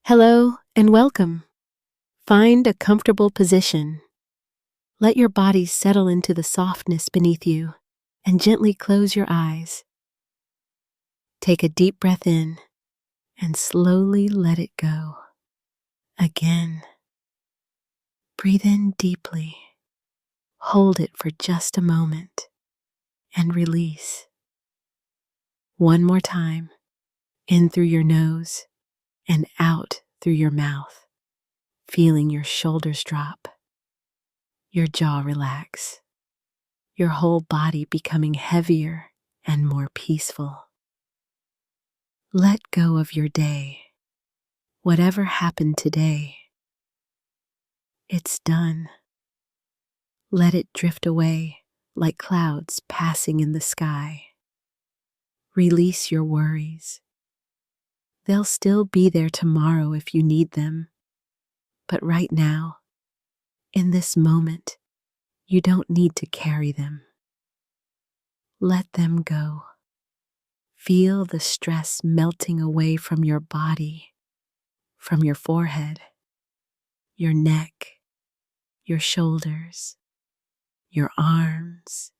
Hello and welcome. Find a comfortable position. Let your body settle into the softness beneath you and gently close your eyes. Take a deep breath in and slowly let it go. Again. Breathe in deeply. Hold it for just a moment and release. One more time, in through your nose and out through your mouth, feeling your shoulders drop, your jaw relax, your whole body becoming heavier and more peaceful. Let go of your day. Whatever happened today, it's done. Let it drift away like clouds passing in the sky. Release your worries. They'll still be there tomorrow if you need them. But right now, in this moment, you don't need to carry them. Let them go. Feel the stress melting away from your body, from your forehead, your neck, your shoulders, your arms,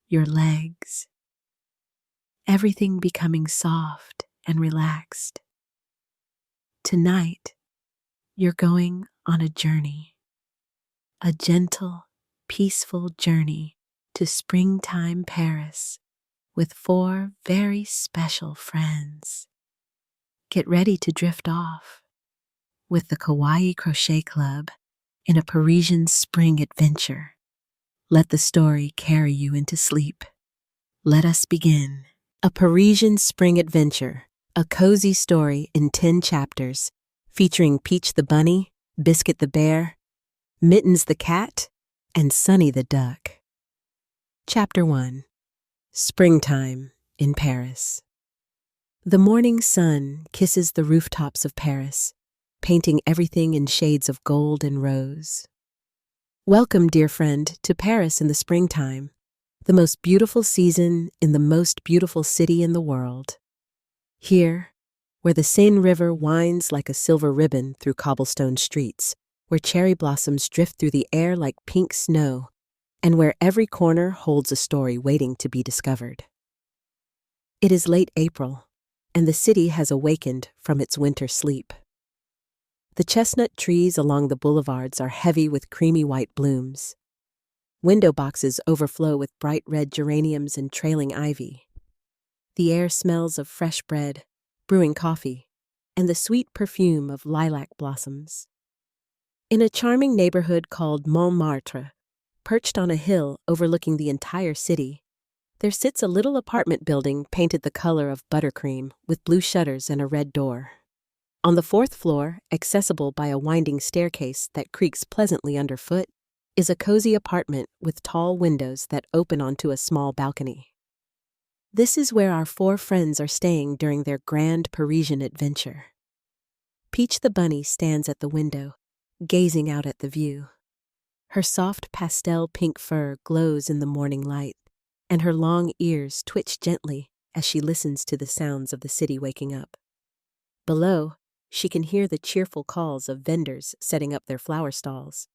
your legs. Everything becoming soft and relaxed. Tonight, you're going on a journey, a gentle, peaceful journey to springtime Paris with 4 very special friends. Get ready to drift off with the Kawaii Crochet Club in a Parisian spring adventure. Let the story carry you into sleep. Let us begin. A Parisian spring adventure, a cozy story in 10 chapters, featuring Peach the Bunny, Biscuit the Bear, Mittens the Cat, and Sunny the Duck. Chapter 1. Springtime in Paris. The morning sun kisses the rooftops of Paris, painting everything in shades of gold and rose. Welcome, dear friend, to Paris in the springtime, the most beautiful season in the most beautiful city in the world. Here, where the Seine River winds like a silver ribbon through cobblestone streets, where cherry blossoms drift through the air like pink snow, and where every corner holds a story waiting to be discovered. It is late April, and the city has awakened from its winter sleep. The chestnut trees along the boulevards are heavy with creamy white blooms. Window boxes overflow with bright red geraniums and trailing ivy. The air smells of fresh bread, brewing coffee, and the sweet perfume of lilac blossoms. In a charming neighborhood called Montmartre, perched on a hill overlooking the entire city, there sits a little apartment building painted the color of buttercream with blue shutters and a red door. On the 4th floor, accessible by a winding staircase that creaks pleasantly underfoot, is a cozy apartment with tall windows that open onto a small balcony. This is where our 4 friends are staying during their grand Parisian adventure. Peach the Bunny stands at the window, gazing out at the view. Her soft pastel pink fur glows in the morning light, and her long ears twitch gently as she listens to the sounds of the city waking up. Below, she can hear the cheerful calls of vendors setting up their flower stalls,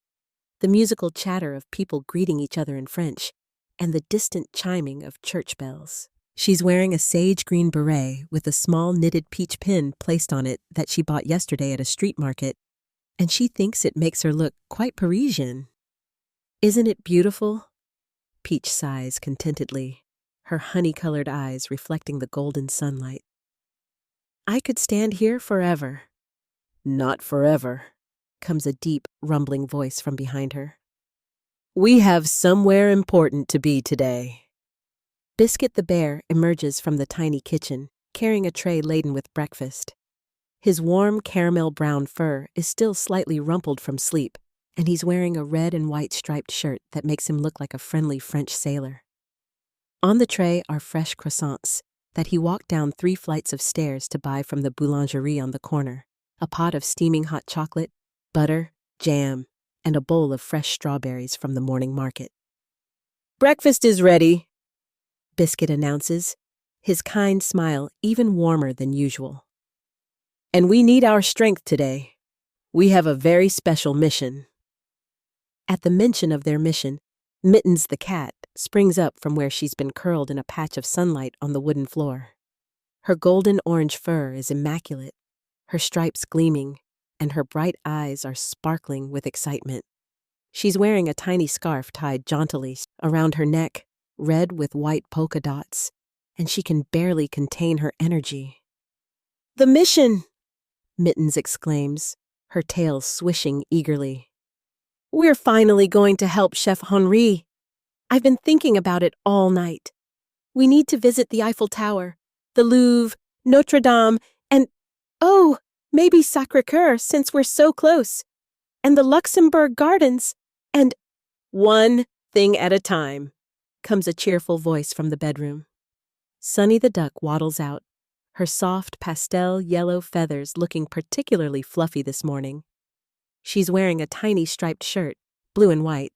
the musical chatter of people greeting each other in French, and the distant chiming of church bells. She's wearing a sage green beret with a small knitted peach pin placed on it that she bought yesterday at a street market, and she thinks it makes her look quite Parisian. Isn't it beautiful? Peach sighs contentedly, her honey-colored eyes reflecting the golden sunlight. I could stand here forever. Not forever, comes a deep, rumbling voice from behind her. We have somewhere important to be today. Biscuit the Bear emerges from the tiny kitchen, carrying a tray laden with breakfast. His warm caramel-brown fur is still slightly rumpled from sleep, and he's wearing a red and white striped shirt that makes him look like a friendly French sailor. On the tray are fresh croissants that he walked down 3 flights of stairs to buy from the boulangerie on the corner, a pot of steaming hot chocolate, butter, jam, and a bowl of fresh strawberries from the morning market. Breakfast is ready, Biscuit announces, his kind smile even warmer than usual. And we need our strength today. We have a very special mission." At the mention of their mission, Mittens the cat springs up from where she's been curled in a patch of sunlight on the wooden floor. Her golden orange fur is immaculate, her stripes gleaming, and her bright eyes are sparkling with excitement. She's wearing a tiny scarf tied jauntily around her neck, red with white polka dots, and she can barely contain her energy. "The mission!" Mittens exclaims, her tail swishing eagerly. "We're finally going to help Chef Henri. I've been thinking about it all night. We need to visit the Eiffel Tower, the Louvre, Notre-Dame, and, oh, maybe Sacré-Cœur since we're so close, and the Luxembourg Gardens, and—" "One thing at a time," comes a cheerful voice from the bedroom. Sunny the duck waddles out, her soft pastel yellow feathers looking particularly fluffy this morning. She's wearing a tiny striped shirt, blue and white,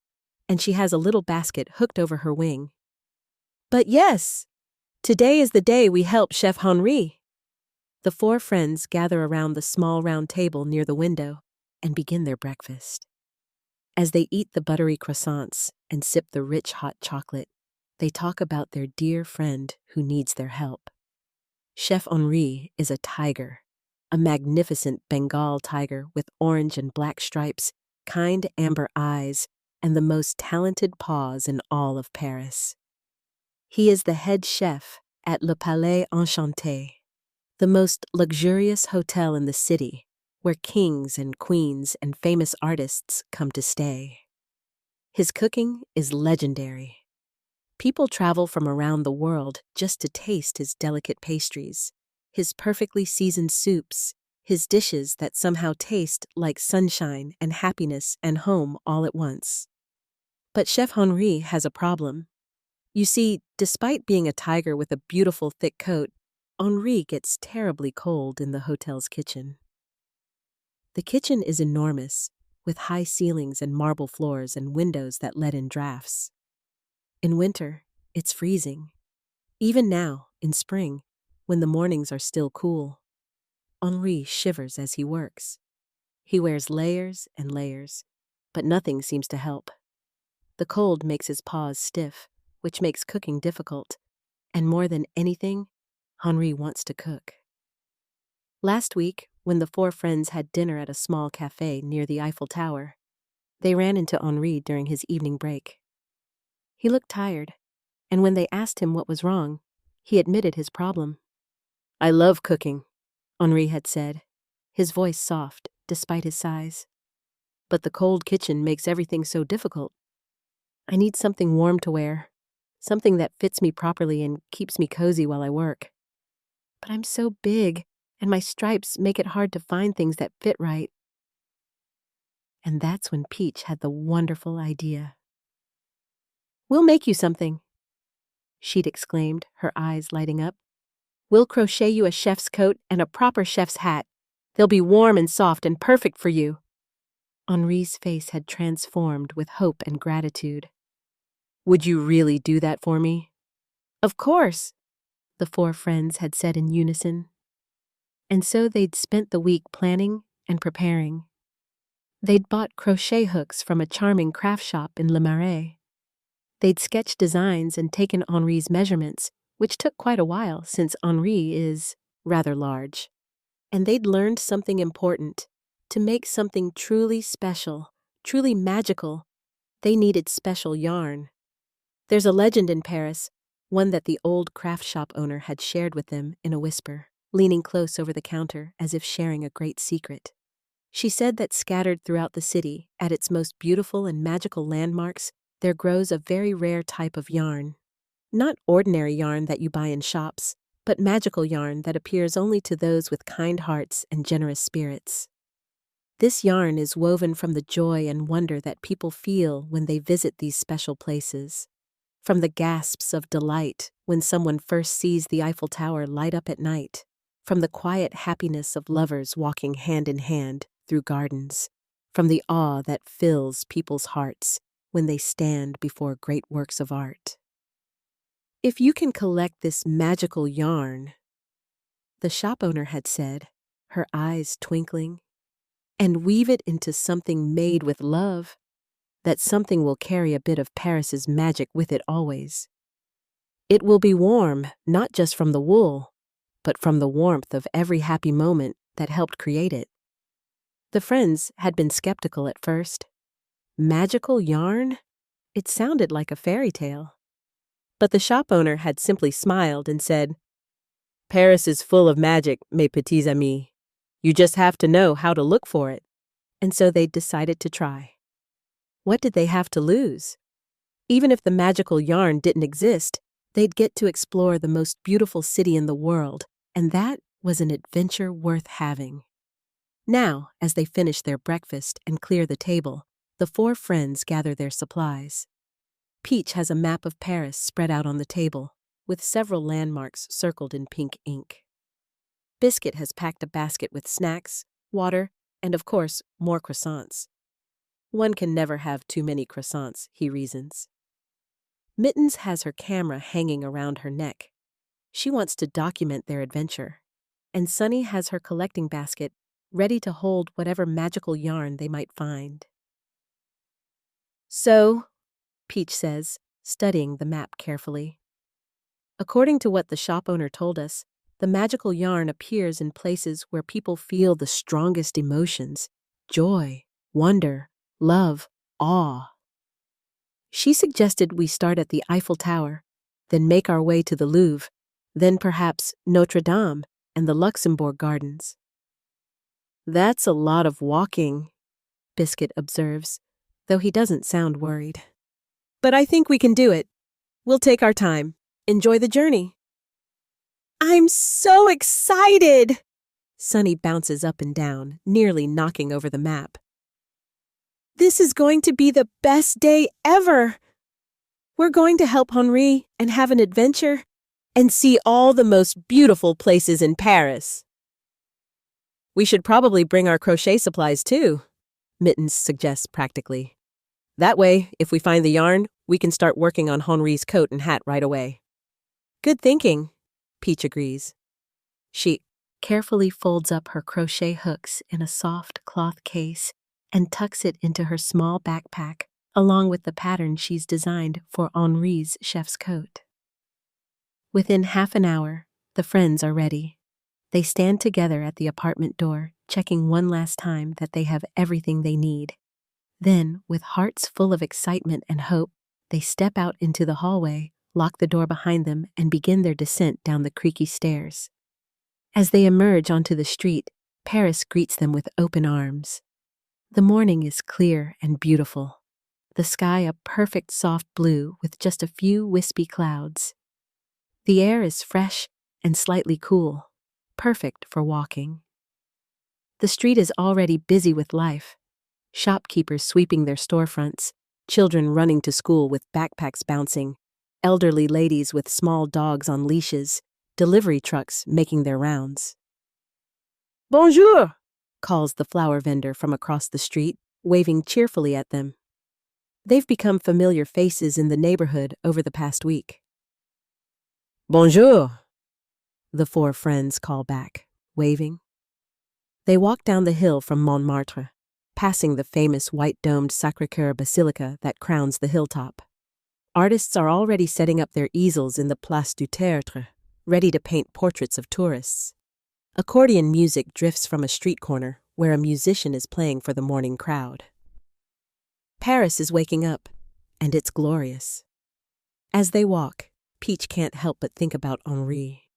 and she has a little basket hooked over her wing. "But yes, today is the day we help Chef Henri." The four friends gather around the small round table near the window and begin their breakfast. As they eat the buttery croissants and sip the rich hot chocolate, they talk about their dear friend who needs their help. Chef Henri is a tiger, a magnificent Bengal tiger with orange and black stripes, kind amber eyes, and the most talented paws in all of Paris. He is the head chef at Le Palais Enchanté, the most luxurious hotel in the city, where kings and queens and famous artists come to stay. His cooking is legendary. People travel from around the world just to taste his delicate pastries, his perfectly seasoned soups, his dishes that somehow taste like sunshine and happiness and home all at once. But Chef Henri has a problem. You see, despite being a tiger with a beautiful thick coat, Henri gets terribly cold in the hotel's kitchen. The kitchen is enormous, with high ceilings and marble floors and windows that let in drafts. In winter, it's freezing. Even now, in spring, when the mornings are still cool, Henri shivers as he works. He wears layers and layers, but nothing seems to help. The cold makes his paws stiff, which makes cooking difficult, and more than anything, Henri wants to cook. Last week, when the four friends had dinner at a small cafe near the Eiffel Tower, they ran into Henri during his evening break. He looked tired, and when they asked him what was wrong, he admitted his problem. "I love cooking," Henri had said, his voice soft despite his size. "But the cold kitchen makes everything so difficult. I need something warm to wear, something that fits me properly and keeps me cozy while I work. But I'm so big, and my stripes make it hard to find things that fit right." And that's when Peach had the wonderful idea. "We'll make you something," she'd exclaimed, her eyes lighting up. "We'll crochet you a chef's coat and a proper chef's hat. They'll be warm and soft and perfect for you." Henri's face had transformed with hope and gratitude. "Would you really do that for me?" "Of course," the four friends had said in unison. And so they'd spent the week planning and preparing. They'd bought crochet hooks from a charming craft shop in Le Marais. They'd sketched designs and taken Henri's measurements, which took quite a while since Henri is rather large. And they'd learned something important. To make something truly special, truly magical, they needed special yarn. There's a legend in Paris, one that the old craft shop owner had shared with them in a whisper, leaning close over the counter as if sharing a great secret. She said that scattered throughout the city, at its most beautiful and magical landmarks, there grows a very rare type of yarn. Not ordinary yarn that you buy in shops, but magical yarn that appears only to those with kind hearts and generous spirits. This yarn is woven from the joy and wonder that people feel when they visit these special places. From the gasps of delight when someone first sees the Eiffel Tower light up at night. From the quiet happiness of lovers walking hand in hand through gardens. From the awe that fills people's hearts when they stand before great works of art. If you can collect this magical yarn, the shop owner had said, her eyes twinkling. And weave it into something made with love. That something will carry a bit of Paris's magic with it always. It will be warm, not just from the wool, but from the warmth of every happy moment that helped create it. The friends had been skeptical at first. Magical yarn? It sounded like a fairy tale. But the shop owner had simply smiled and said, "Paris is full of magic, mes petits amis. You just have to know how to look for it." And so they decided to try. What did they have to lose? Even if the magical yarn didn't exist, they'd get to explore the most beautiful city in the world, and that was an adventure worth having. Now, as they finish their breakfast and clear the table, the four friends gather their supplies. Peach has a map of Paris spread out on the table, with several landmarks circled in pink ink. Biscuit has packed a basket with snacks, water, and of course, more croissants. One can never have too many croissants, he reasons. Mittens has her camera hanging around her neck. She wants to document their adventure. And Sunny has her collecting basket ready to hold whatever magical yarn they might find. "So," Peach says, studying the map carefully. "According to what the shop owner told us, the magical yarn appears in places where people feel the strongest emotions: joy, wonder, love, awe. She suggested we start at the Eiffel Tower, then make our way to the Louvre, then perhaps Notre-Dame and the Luxembourg Gardens." "That's a lot of walking," Biscuit observes, though he doesn't sound worried. "But I think we can do it. We'll take our time. Enjoy the journey." "I'm so excited!" Sunny bounces up and down, nearly knocking over the map. "This is going to be the best day ever. We're going to help Henri and have an adventure and see all the most beautiful places in Paris." "We should probably bring our crochet supplies too," Mittens suggests practically. "That way, if we find the yarn, we can start working on Henri's coat and hat right away." "Good thinking," Peach agrees. She carefully folds up her crochet hooks in a soft cloth case and tucks it into her small backpack, along with the pattern she's designed for Henri's chef's coat. Within half an hour, the friends are ready. They stand together at the apartment door, checking one last time that they have everything they need. Then, with hearts full of excitement and hope, they step out into the hallway, lock the door behind them, and begin their descent down the creaky stairs. As they emerge onto the street, Paris greets them with open arms. The morning is clear and beautiful, the sky a perfect soft blue with just a few wispy clouds. The air is fresh and slightly cool, perfect for walking. The street is already busy with life. Shopkeepers sweeping their storefronts, children running to school with backpacks bouncing, elderly ladies with small dogs on leashes, delivery trucks making their rounds. "Bonjour," calls the flower vendor from across the street, waving cheerfully at them. They've become familiar faces in the neighborhood over the past week. "Bonjour," the four friends call back, waving. They walk down the hill from Montmartre, passing the famous white-domed Sacré-Cœur basilica that crowns the hilltop. Artists are already setting up their easels in the Place du Théâtre, ready to paint portraits of tourists. Accordion music drifts from a street corner where a musician is playing for the morning crowd. Paris is waking up, and it's glorious. As they walk, Peach can't help but think about Henri.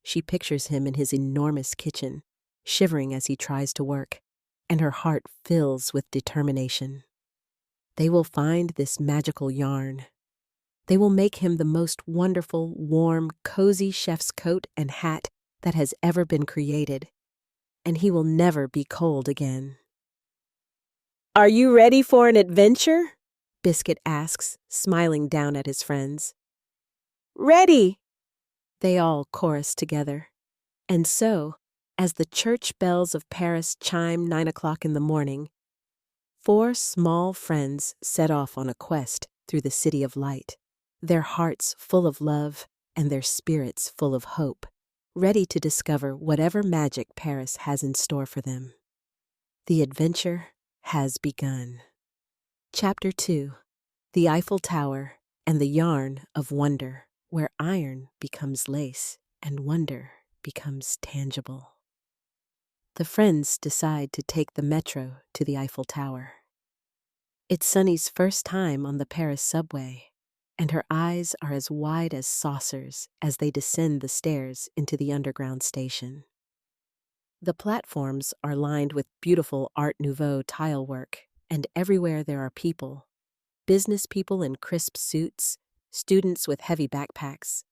She pictures him in his enormous kitchen, shivering as he tries to work, and her heart fills with determination. They will find this magical yarn. They will make him the most wonderful, warm, cozy chef's coat and hat that has ever been created, and he will never be cold again. "Are you ready for an adventure?" Biscuit asks, smiling down at his friends. "Ready!" They all chorus together. And so, as the church bells of Paris chime 9 o'clock in the morning, four small friends set off on a quest through the city of light, their hearts full of love and their spirits full of hope. ready to discover whatever magic Paris has in store for them. The adventure has begun. Chapter 2: The Eiffel Tower and the Yarn of Wonder, where iron becomes lace and wonder becomes tangible. The friends decide to take the metro to the Eiffel Tower. It's Sunny's first time on the Paris subway, and her eyes are as wide as saucers as they descend the stairs into the underground station. The platforms are lined with beautiful Art Nouveau tile work, and everywhere there are people. Business people in crisp suits, students with heavy backpacks,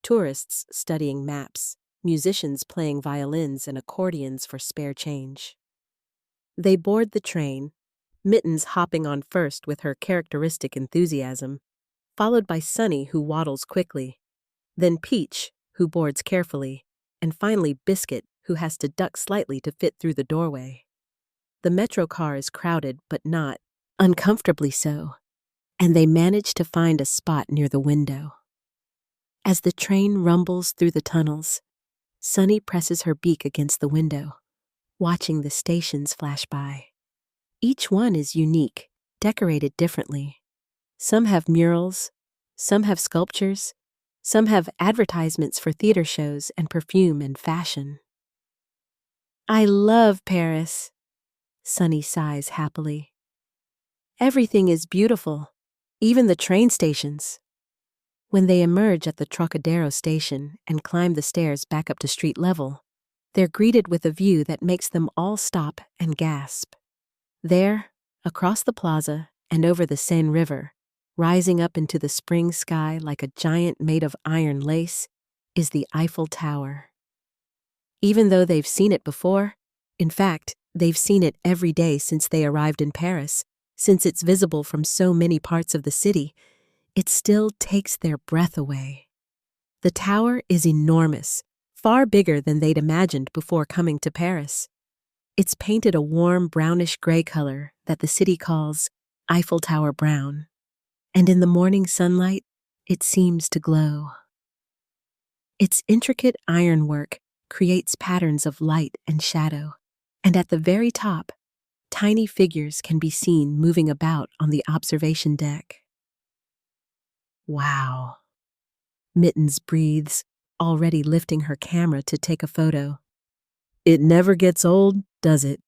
tourists studying maps, musicians playing violins and accordions for spare change. They board the train, Mittens hopping on first with her characteristic enthusiasm, followed by Sunny, who waddles quickly, then Peach, who boards carefully, and finally Biscuit, who has to duck slightly to fit through the doorway. The metro car is crowded, but not uncomfortably so, and they manage to find a spot near the window. As the train rumbles through the tunnels, Sunny presses her beak against the window, watching the stations flash by. Each one is unique, decorated differently. Some have murals, some have sculptures, some have advertisements for theater shows and perfume and fashion. I love Paris, Sunny sighs happily. Everything is beautiful, even the train stations. When they emerge at the Trocadero station and climb the stairs back up to street level, they're greeted with a view that makes them all stop and gasp. There, across the plaza and over the Seine River, rising up into the spring sky like a giant made of iron lace, is the Eiffel Tower. Even though they've seen it before, in fact, they've seen it every day since they arrived in Paris, since it's visible from so many parts of the city, it still takes their breath away. The tower is enormous, far bigger than they'd imagined before coming to Paris. It's painted a warm brownish gray color that the city calls Eiffel Tower brown, and in the morning sunlight, it seems to glow. Its intricate ironwork creates patterns of light and shadow, and at the very top, tiny figures can be seen moving about on the observation deck. Wow, Mittens breathes, already lifting her camera to take a photo. It never gets old, does it?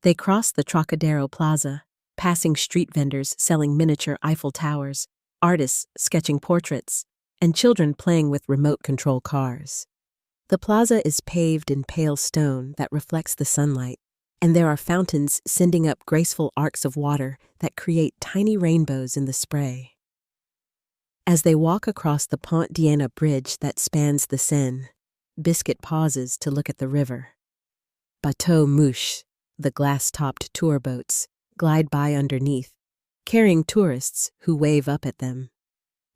They cross the Trocadero Plaza, passing street vendors selling miniature Eiffel Towers, artists sketching portraits, and children playing with remote control cars. The plaza is paved in pale stone that reflects the sunlight, and there are fountains sending up graceful arcs of water that create tiny rainbows in the spray. As they walk across the Pont d'Iéna bridge that spans the Seine, Biscuit pauses to look at the river. Bateau mouche, the glass-topped tour boats, glide by underneath, carrying tourists who wave up at them.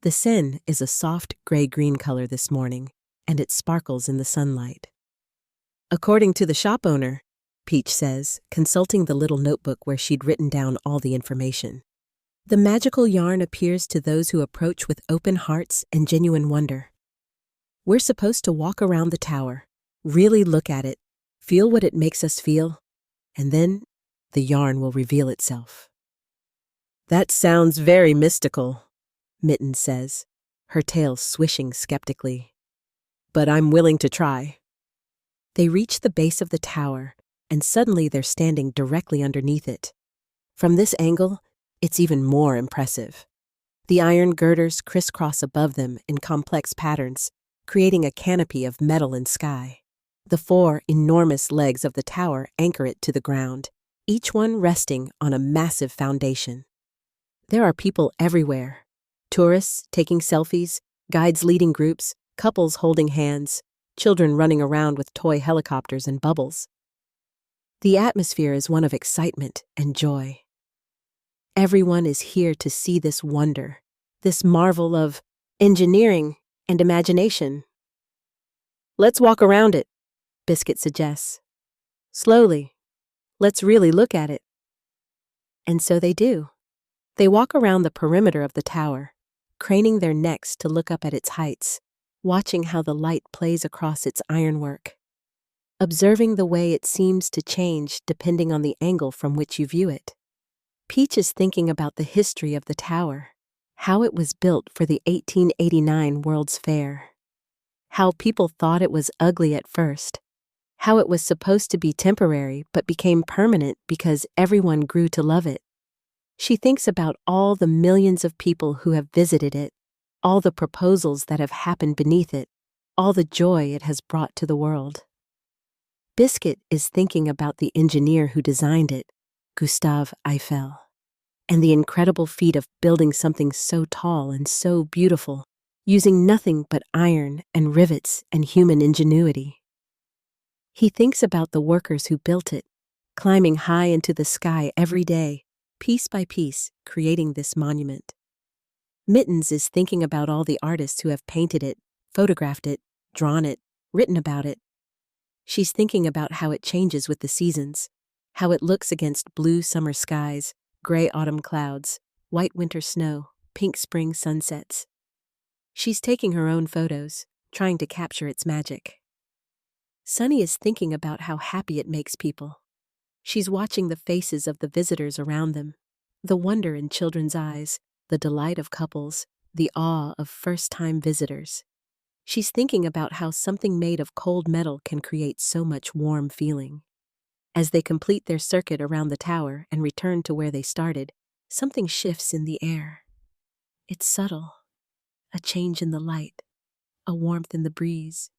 The Seine is a soft gray-green color this morning, and it sparkles in the sunlight. According to the shop owner, Peach says, consulting the little notebook where she'd written down all the information, the magical yarn appears to those who approach with open hearts and genuine wonder. We're supposed to walk around the tower, really look at it, feel what it makes us feel, and then the yarn will reveal itself. That sounds very mystical, Mittens says, her tail swishing skeptically. But I'm willing to try. They reach the base of the tower, and suddenly they're standing directly underneath it. From this angle, it's even more impressive. The iron girders crisscross above them in complex patterns, creating a canopy of metal and sky. The 4 enormous legs of the tower anchor it to the ground, each one resting on a massive foundation. There are people everywhere. Tourists taking selfies, guides leading groups, couples holding hands, children running around with toy helicopters and bubbles. The atmosphere is one of excitement and joy. Everyone is here to see this wonder, this marvel of engineering and imagination. Let's walk around it, Biscuit suggests. Slowly. Let's really look at it. And so they do. They walk around the perimeter of the tower, craning their necks to look up at its heights, watching how the light plays across its ironwork, observing the way it seems to change depending on the angle from which you view it. Peach is thinking about the history of the tower, how it was built for the 1889 World's Fair, how people thought it was ugly at first, how it was supposed to be temporary but became permanent because everyone grew to love it. She thinks about all the millions of people who have visited it, all the proposals that have happened beneath it, all the joy it has brought to the world. Biscuit is thinking about the engineer who designed it, Gustave Eiffel, and the incredible feat of building something so tall and so beautiful, using nothing but iron and rivets and human ingenuity. He thinks about the workers who built it, climbing high into the sky every day, piece by piece, creating this monument. Mittens is thinking about all the artists who have painted it, photographed it, drawn it, written about it. She's thinking about how it changes with the seasons, how it looks against blue summer skies, gray autumn clouds, white winter snow, pink spring sunsets. She's taking her own photos, trying to capture its magic. Sunny is thinking about how happy it makes people. She's watching the faces of the visitors around them, the wonder in children's eyes, the delight of couples, the awe of first-time visitors. She's thinking about how something made of cold metal can create so much warm feeling. As they complete their circuit around the tower and return to where they started, something shifts in the air. It's subtle, a change in the light, a warmth in the breeze,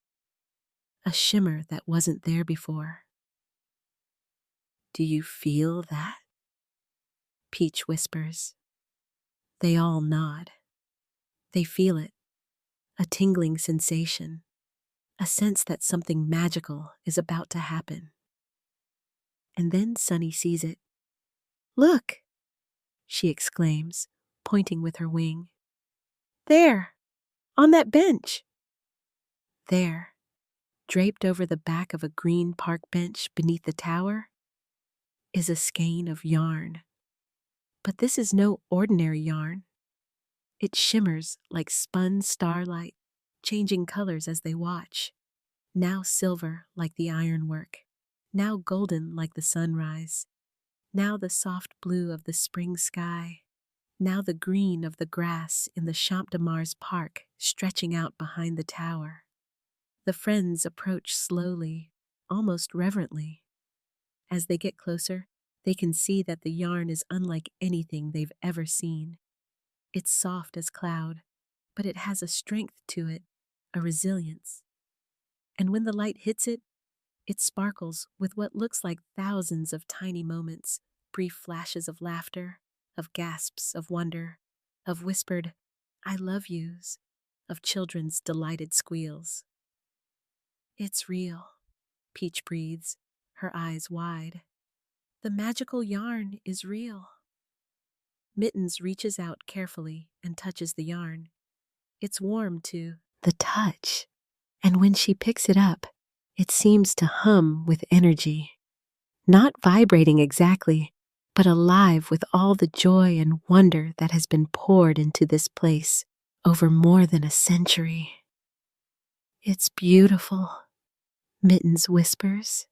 a shimmer that wasn't there before. "Do you feel that?" Peach whispers. They all nod. They feel it, a tingling sensation, a sense that something magical is about to happen. And then Sunny sees it. "Look!" she exclaims, pointing with her wing. "There, on that bench." There, draped over the back of a green park bench beneath the tower, is a skein of yarn. But this is no ordinary yarn. It shimmers like spun starlight, changing colors as they watch. Now silver like the ironwork, now golden like the sunrise, now the soft blue of the spring sky, now the green of the grass in the Champ de Mars park stretching out behind the tower. The friends approach slowly, almost reverently. As they get closer, they can see that the yarn is unlike anything they've ever seen. It's soft as cloud, but it has a strength to it, a resilience. And when the light hits it, it sparkles with what looks like thousands of tiny moments, brief flashes of laughter, of gasps of wonder, of whispered, "I love yous," of children's delighted squeals. "It's real," Peach breathes, her eyes wide. "The magical yarn is real." Mittens reaches out carefully and touches the yarn. It's warm to the touch, and when she picks it up, it seems to hum with energy. Not vibrating exactly, but alive with all the joy and wonder that has been poured into this place over more than a century. "It's beautiful," Mittens whispers.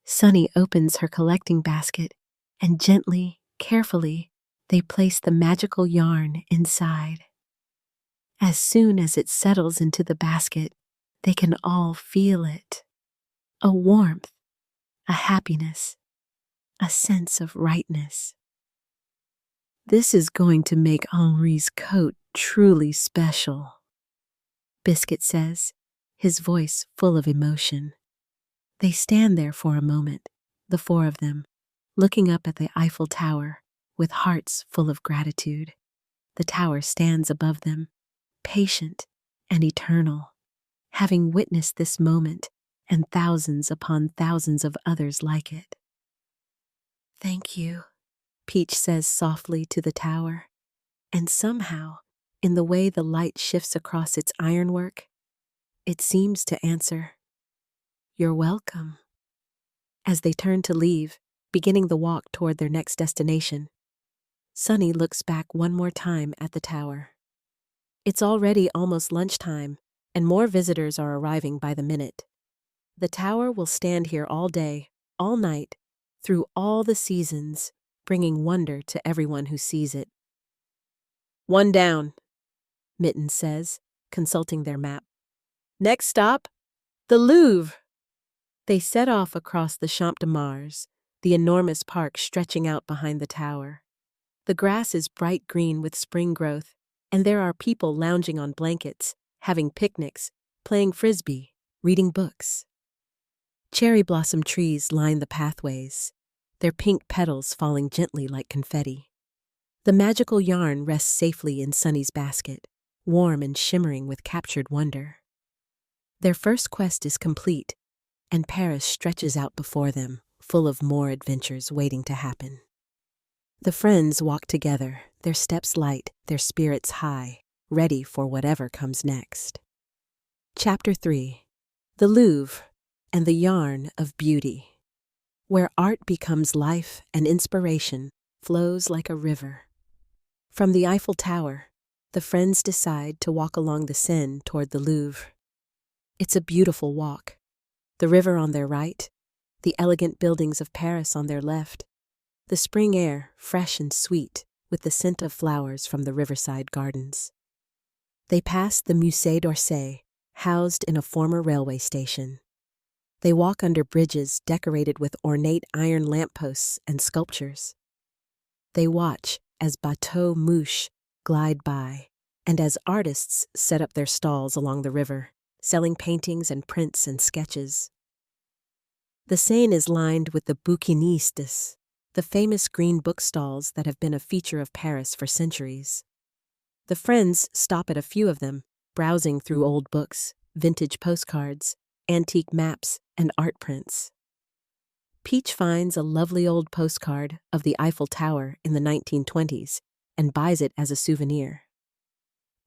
Sunny opens her collecting basket, and gently, carefully, they place the magical yarn inside. As soon as it settles into the basket, they can all feel it. A warmth, a happiness, a sense of rightness. "This is going to make Henri's coat truly special," Biscuit says, his voice full of emotion. They stand there for a moment, the four of them, looking up at the Eiffel Tower with hearts full of gratitude. The tower stands above them, patient and eternal, having witnessed this moment and thousands upon thousands of others like it. "Thank you," Peach says softly to the tower, and somehow, in the way the light shifts across its ironwork, it seems to answer, "You're welcome." As they turn to leave, beginning the walk toward their next destination, Sunny looks back one more time at the tower. It's already almost lunchtime, and more visitors are arriving by the minute. The tower will stand here all day, all night, through all the seasons, bringing wonder to everyone who sees it. "One down," Mittens says, consulting their map. "Next stop, the Louvre." They set off across the Champ de Mars, the enormous park stretching out behind the tower. The grass is bright green with spring growth, and there are people lounging on blankets, having picnics, playing frisbee, reading books. Cherry blossom trees line the pathways, their pink petals falling gently like confetti. The magical yarn rests safely in Sunny's basket, warm and shimmering with captured wonder. Their first quest is complete, and Paris stretches out before them, full of more adventures waiting to happen. The friends walk together, their steps light, their spirits high, ready for whatever comes next. Chapter 3: The Louvre and the Yarn of Beauty, where art becomes life and inspiration flows like a river. From the Eiffel Tower, the friends decide to walk along the Seine toward the Louvre. It's a beautiful walk. The river on their right, the elegant buildings of Paris on their left, the spring air fresh and sweet with the scent of flowers from the riverside gardens. They pass the Musée d'Orsay, housed in a former railway station. They walk under bridges decorated with ornate iron lampposts and sculptures. They watch as bateaux mouches glide by, and as artists set up their stalls along the river, selling paintings and prints and sketches. The Seine is lined with the bouquinistes, the famous green bookstalls that have been a feature of Paris for centuries. The friends stop at a few of them, browsing through old books, vintage postcards, antique maps, and art prints. Peach finds a lovely old postcard of the Eiffel Tower in the 1920s and buys it as a souvenir.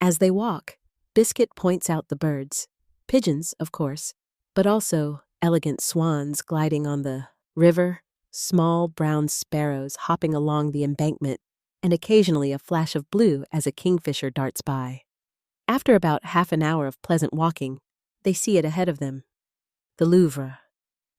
As they walk, Biscuit points out the birds, pigeons, of course, but also elegant swans gliding on the river, small brown sparrows hopping along the embankment, and occasionally a flash of blue as a kingfisher darts by. After about half an hour of pleasant walking, they see it ahead of them. The Louvre.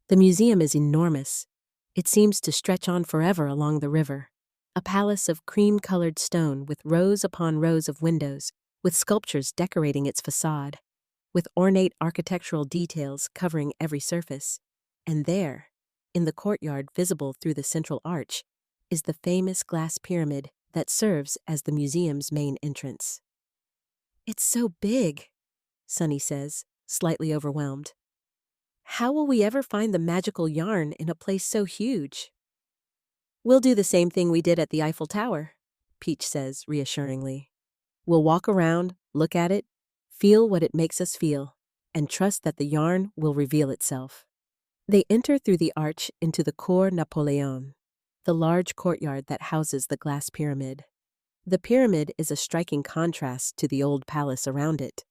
The museum is enormous. It seems to stretch on forever along the river. A palace of cream-colored stone with rows upon rows of windows, with sculptures decorating its facade, with ornate architectural details covering every surface. And there, in the courtyard visible through the central arch, is the famous glass pyramid that serves as the museum's main entrance. "It's so big," Sunny says, slightly overwhelmed. "How will we ever find the magical yarn in a place so huge?" "We'll do the same thing we did at the Eiffel Tower," Peach says reassuringly. "We'll walk around, look at it, feel what it makes us feel, and trust that the yarn will reveal itself." They enter through the arch into the Cour Napoléon, the large courtyard that houses the glass pyramid. The pyramid is a striking contrast to the old palace around it,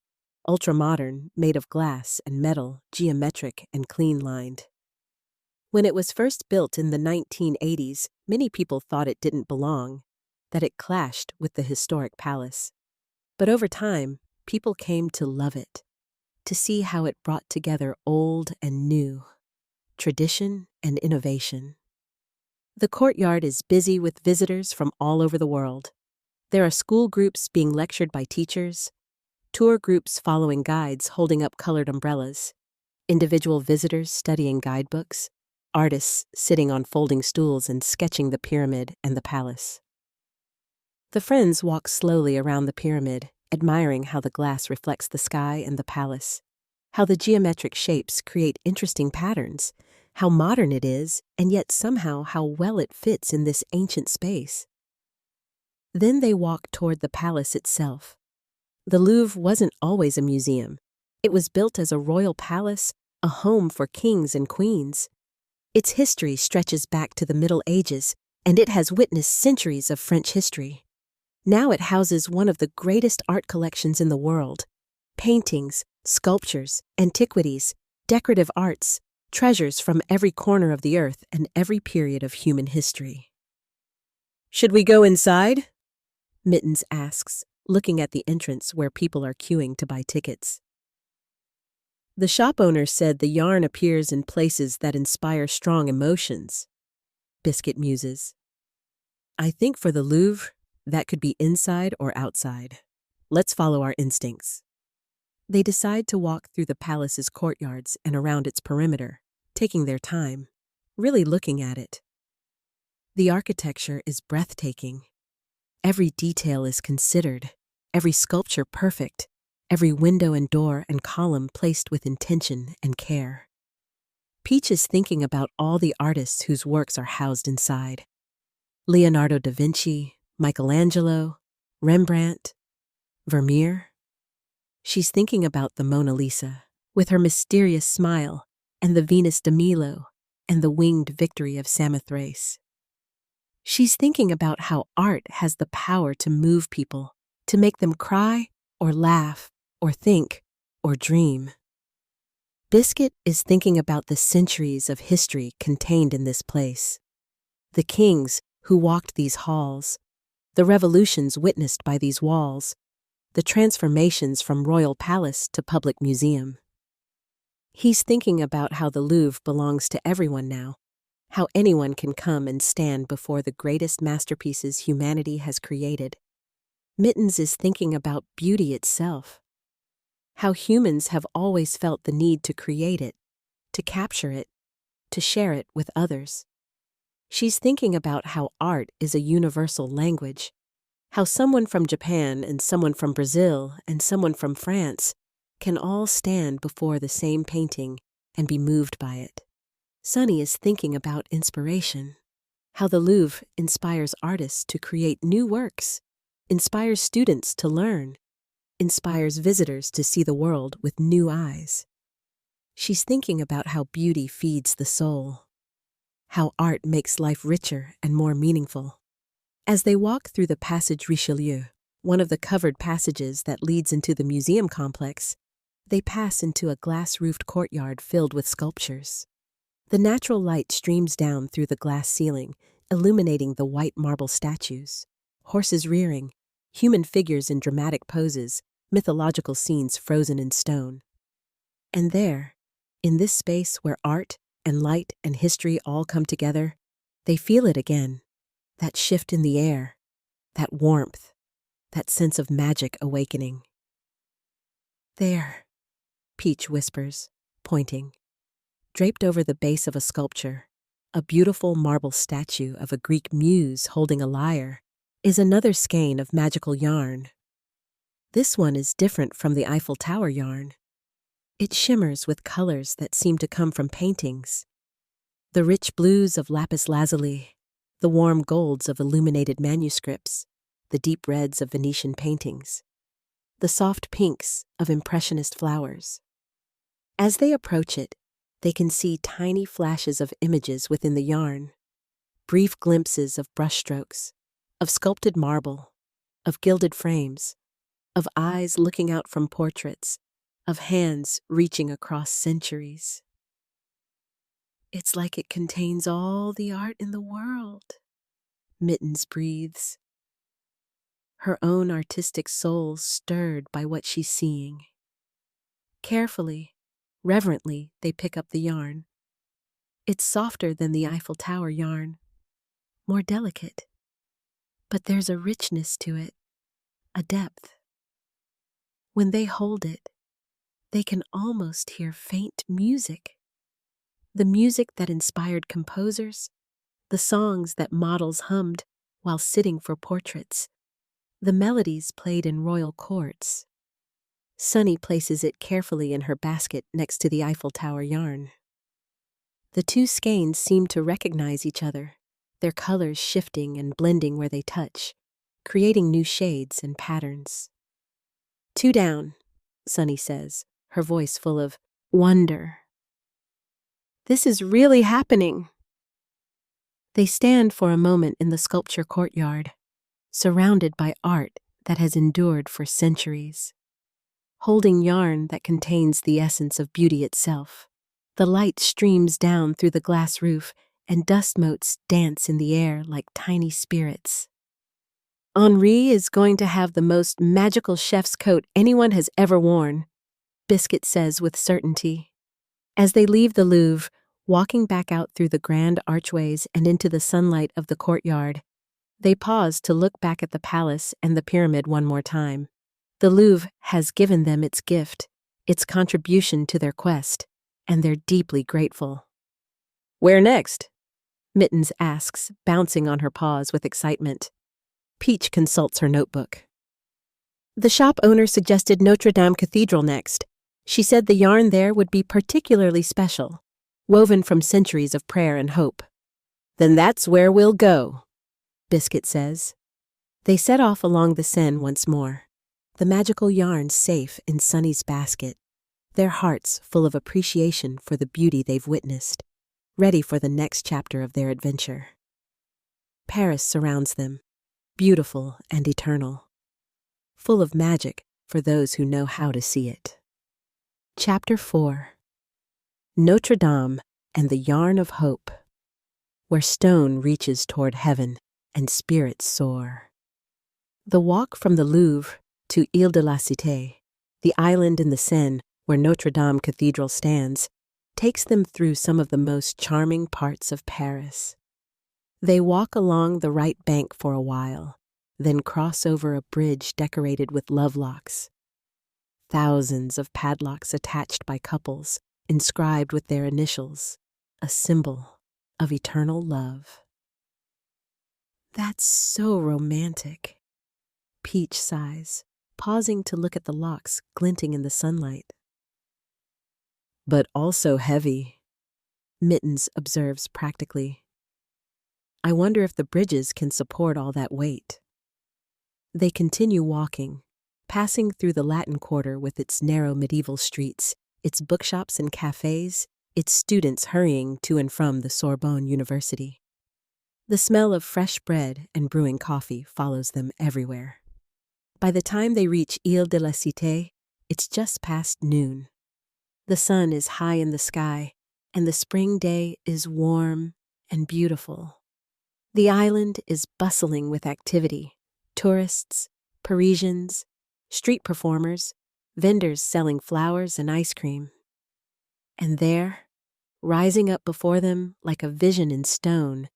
ultra-modern, made of glass and metal, geometric and clean-lined. When it was first built in the 1980s, many people thought it didn't belong, that it clashed with the historic palace. But over time, people came to love it, to see how it brought together old and new, tradition and innovation. The courtyard is busy with visitors from all over the world. There are school groups being lectured by teachers, tour groups following guides holding up colored umbrellas, individual visitors studying guidebooks, artists sitting on folding stools and sketching the pyramid and the palace. The friends walk slowly around the pyramid, admiring how the glass reflects the sky and the palace, how the geometric shapes create interesting patterns, how modern it is, and yet somehow how well it fits in this ancient space. Then they walk toward the palace itself. The Louvre wasn't always a museum. It was built as a royal palace, a home for kings and queens. Its history stretches back to the Middle Ages, and it has witnessed centuries of French history. Now it houses one of the greatest art collections in the world: paintings, sculptures, antiquities, decorative arts, treasures from every corner of the earth and every period of human history. "Should we go inside?" Mittens asks, looking at the entrance where people are queuing to buy tickets. The shop owner said the yarn appears in places that inspire strong emotions. Biscuit muses. I think for the Louvre, that could be inside or outside. Let's follow our instincts. They decide to walk through the palace's courtyards and around its perimeter, taking their time, really looking at it. The architecture is breathtaking. Every detail is considered, every sculpture perfect, every window and door and column placed with intention and care. Peach is thinking about all the artists whose works are housed inside. Leonardo da Vinci, Michelangelo, Rembrandt, Vermeer. She's thinking about the Mona Lisa, with her mysterious smile, and the Venus de Milo, and the winged victory of Samothrace. She's thinking about how art has the power to move people, to make them cry, or laugh, or think, or dream. Biscuit is thinking about the centuries of history contained in this place. The kings who walked these halls, the revolutions witnessed by these walls, the transformations from royal palace to public museum. He's thinking about how the Louvre belongs to everyone now, how anyone can come and stand before the greatest masterpieces humanity has created. Mittens is thinking about beauty itself, how humans have always felt the need to create it, to capture it, to share it with others. She's thinking about how art is a universal language, how someone from Japan and someone from Brazil and someone from France can all stand before the same painting and be moved by it. Sunny is thinking about inspiration, how the Louvre inspires artists to create new works, inspires students to learn, inspires visitors to see the world with new eyes. She's thinking about how beauty feeds the soul, how art makes life richer and more meaningful. As they walk through the Passage Richelieu, one of the covered passages that leads into the museum complex, they pass into a glass-roofed courtyard filled with sculptures. The natural light streams down through the glass ceiling, illuminating the white marble statues, horses rearing, human figures in dramatic poses, mythological scenes frozen in stone. And there, in this space where art and light and history all come together, they feel it again, that shift in the air, that warmth, that sense of magic awakening. There, Peach whispers, pointing. Draped over the base of a sculpture, a beautiful marble statue of a Greek muse holding a lyre, is another skein of magical yarn. This one is different from the Eiffel Tower yarn. It shimmers with colors that seem to come from paintings. The rich blues of lapis lazuli, the warm golds of illuminated manuscripts, the deep reds of Venetian paintings, the soft pinks of impressionist flowers. As they approach it, they can see tiny flashes of images within the yarn, brief glimpses of brushstrokes, of sculpted marble, of gilded frames, of eyes looking out from portraits, of hands reaching across centuries. It's like it contains all the art in the world, Mittens breathes, her own artistic soul stirred by what she's seeing. Carefully, reverently, they pick up the yarn. It's softer than the Eiffel Tower yarn, more delicate. But there's a richness to it, a depth. When they hold it, they can almost hear faint music. The music that inspired composers, the songs that models hummed while sitting for portraits, the melodies played in royal courts. Sunny places it carefully in her basket next to the Eiffel Tower yarn. The two skeins seem to recognize each other, their colors shifting and blending where they touch, creating new shades and patterns. "Two down," Sunny says, her voice full of wonder. "This is really happening." They stand for a moment in the sculpture courtyard, surrounded by art that has endured for centuries, holding yarn that contains the essence of beauty itself. The light streams down through the glass roof, and dust motes dance in the air like tiny spirits. "Henri is going to have the most magical chef's coat anyone has ever worn," Biscuit says with certainty. As they leave the Louvre, walking back out through the grand archways and into the sunlight of the courtyard, they pause to look back at the palace and the pyramid one more time. The Louvre has given them its gift, its contribution to their quest, and they're deeply grateful. Where next? Mittens asks, bouncing on her paws with excitement. Peach consults her notebook. The shop owner suggested Notre-Dame Cathedral next. She said the yarn there would be particularly special, woven from centuries of prayer and hope. Then that's where we'll go, Biscuit says. They set off along the Seine once more, the magical yarn safe in Sunny's basket, their hearts full of appreciation for the beauty they've witnessed, ready for the next chapter of their adventure. Paris surrounds them, beautiful and eternal, full of magic for those who know how to see it. Chapter 4. Notre-Dame and the Yarn of Hope, where stone reaches toward heaven and spirits soar. The walk from the Louvre to Ile de la Cité, the island in the Seine where Notre-Dame Cathedral stands, takes them through some of the most charming parts of Paris. They walk along the right bank for a while, then cross over a bridge decorated with love locks. Thousands of padlocks attached by couples, inscribed with their initials, a symbol of eternal love. That's so romantic, Peach sighs, pausing to look at the locks glinting in the sunlight. But also heavy, Mittens observes practically. I wonder if the bridges can support all that weight. They continue walking, passing through the Latin Quarter with its narrow medieval streets, its bookshops and cafes, its students hurrying to and from the Sorbonne University. The smell of fresh bread and brewing coffee follows them everywhere. By the time they reach Ile de la Cité, it's just past noon. The sun is high in the sky, and the spring day is warm and beautiful. The island is bustling with activity: tourists, Parisians, street performers, vendors selling flowers and ice cream. And there, rising up before them like a vision in stone,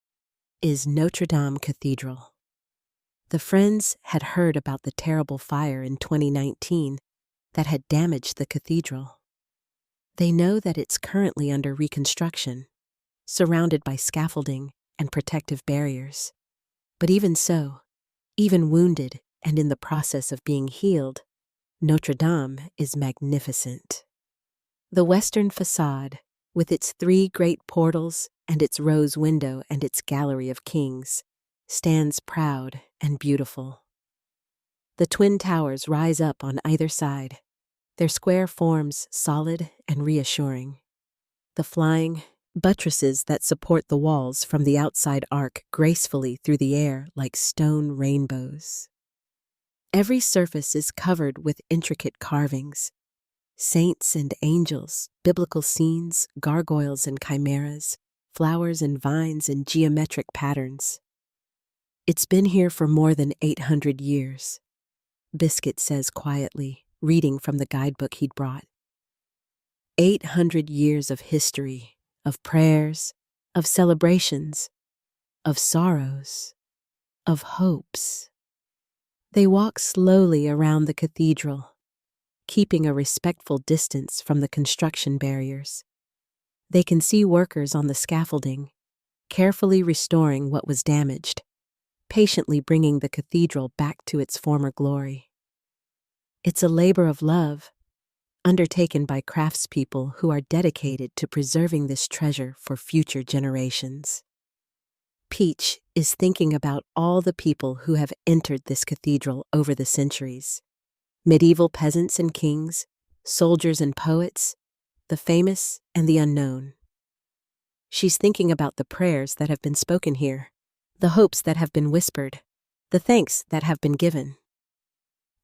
is Notre-Dame Cathedral. The friends had heard about the terrible fire in 2019 that had damaged the cathedral. They know that it's currently under reconstruction, surrounded by scaffolding and protective barriers. But even so, even wounded and in the process of being healed, Notre-Dame is magnificent. The western facade, with its 3 great portals and its rose window and its gallery of kings, stands proud and beautiful. The twin towers rise up on either side, their square forms solid and reassuring. The flying buttresses that support the walls from the outside arc gracefully through the air like stone rainbows. Every surface is covered with intricate carvings: saints and angels, biblical scenes, gargoyles and chimeras, flowers and vines and geometric patterns. It's been here for more than 800 years, Biscuit says quietly, reading from the guidebook he'd brought. 800 years of history, of prayers, of celebrations, of sorrows, of hopes. They walk slowly around the cathedral, keeping a respectful distance from the construction barriers. They can see workers on the scaffolding, carefully restoring what was damaged, patiently bringing the cathedral back to its former glory. It's a labor of love, undertaken by craftspeople who are dedicated to preserving this treasure for future generations. Peach is thinking about all the people who have entered this cathedral over the centuries: medieval peasants and kings, soldiers and poets, the famous and the unknown. She's thinking about the prayers that have been spoken here, the hopes that have been whispered, the thanks that have been given.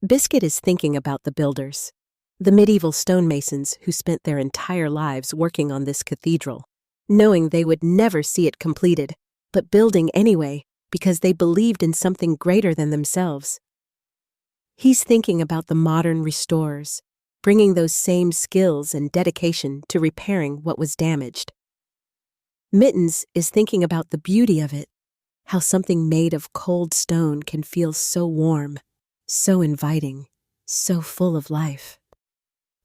Biscuit is thinking about the builders, the medieval stonemasons who spent their entire lives working on this cathedral, knowing they would never see it completed, but building anyway because they believed in something greater than themselves. He's thinking about the modern restorers, bringing those same skills and dedication to repairing what was damaged. Mittens is thinking about the beauty of it, how something made of cold stone can feel so warm, so inviting, so full of life.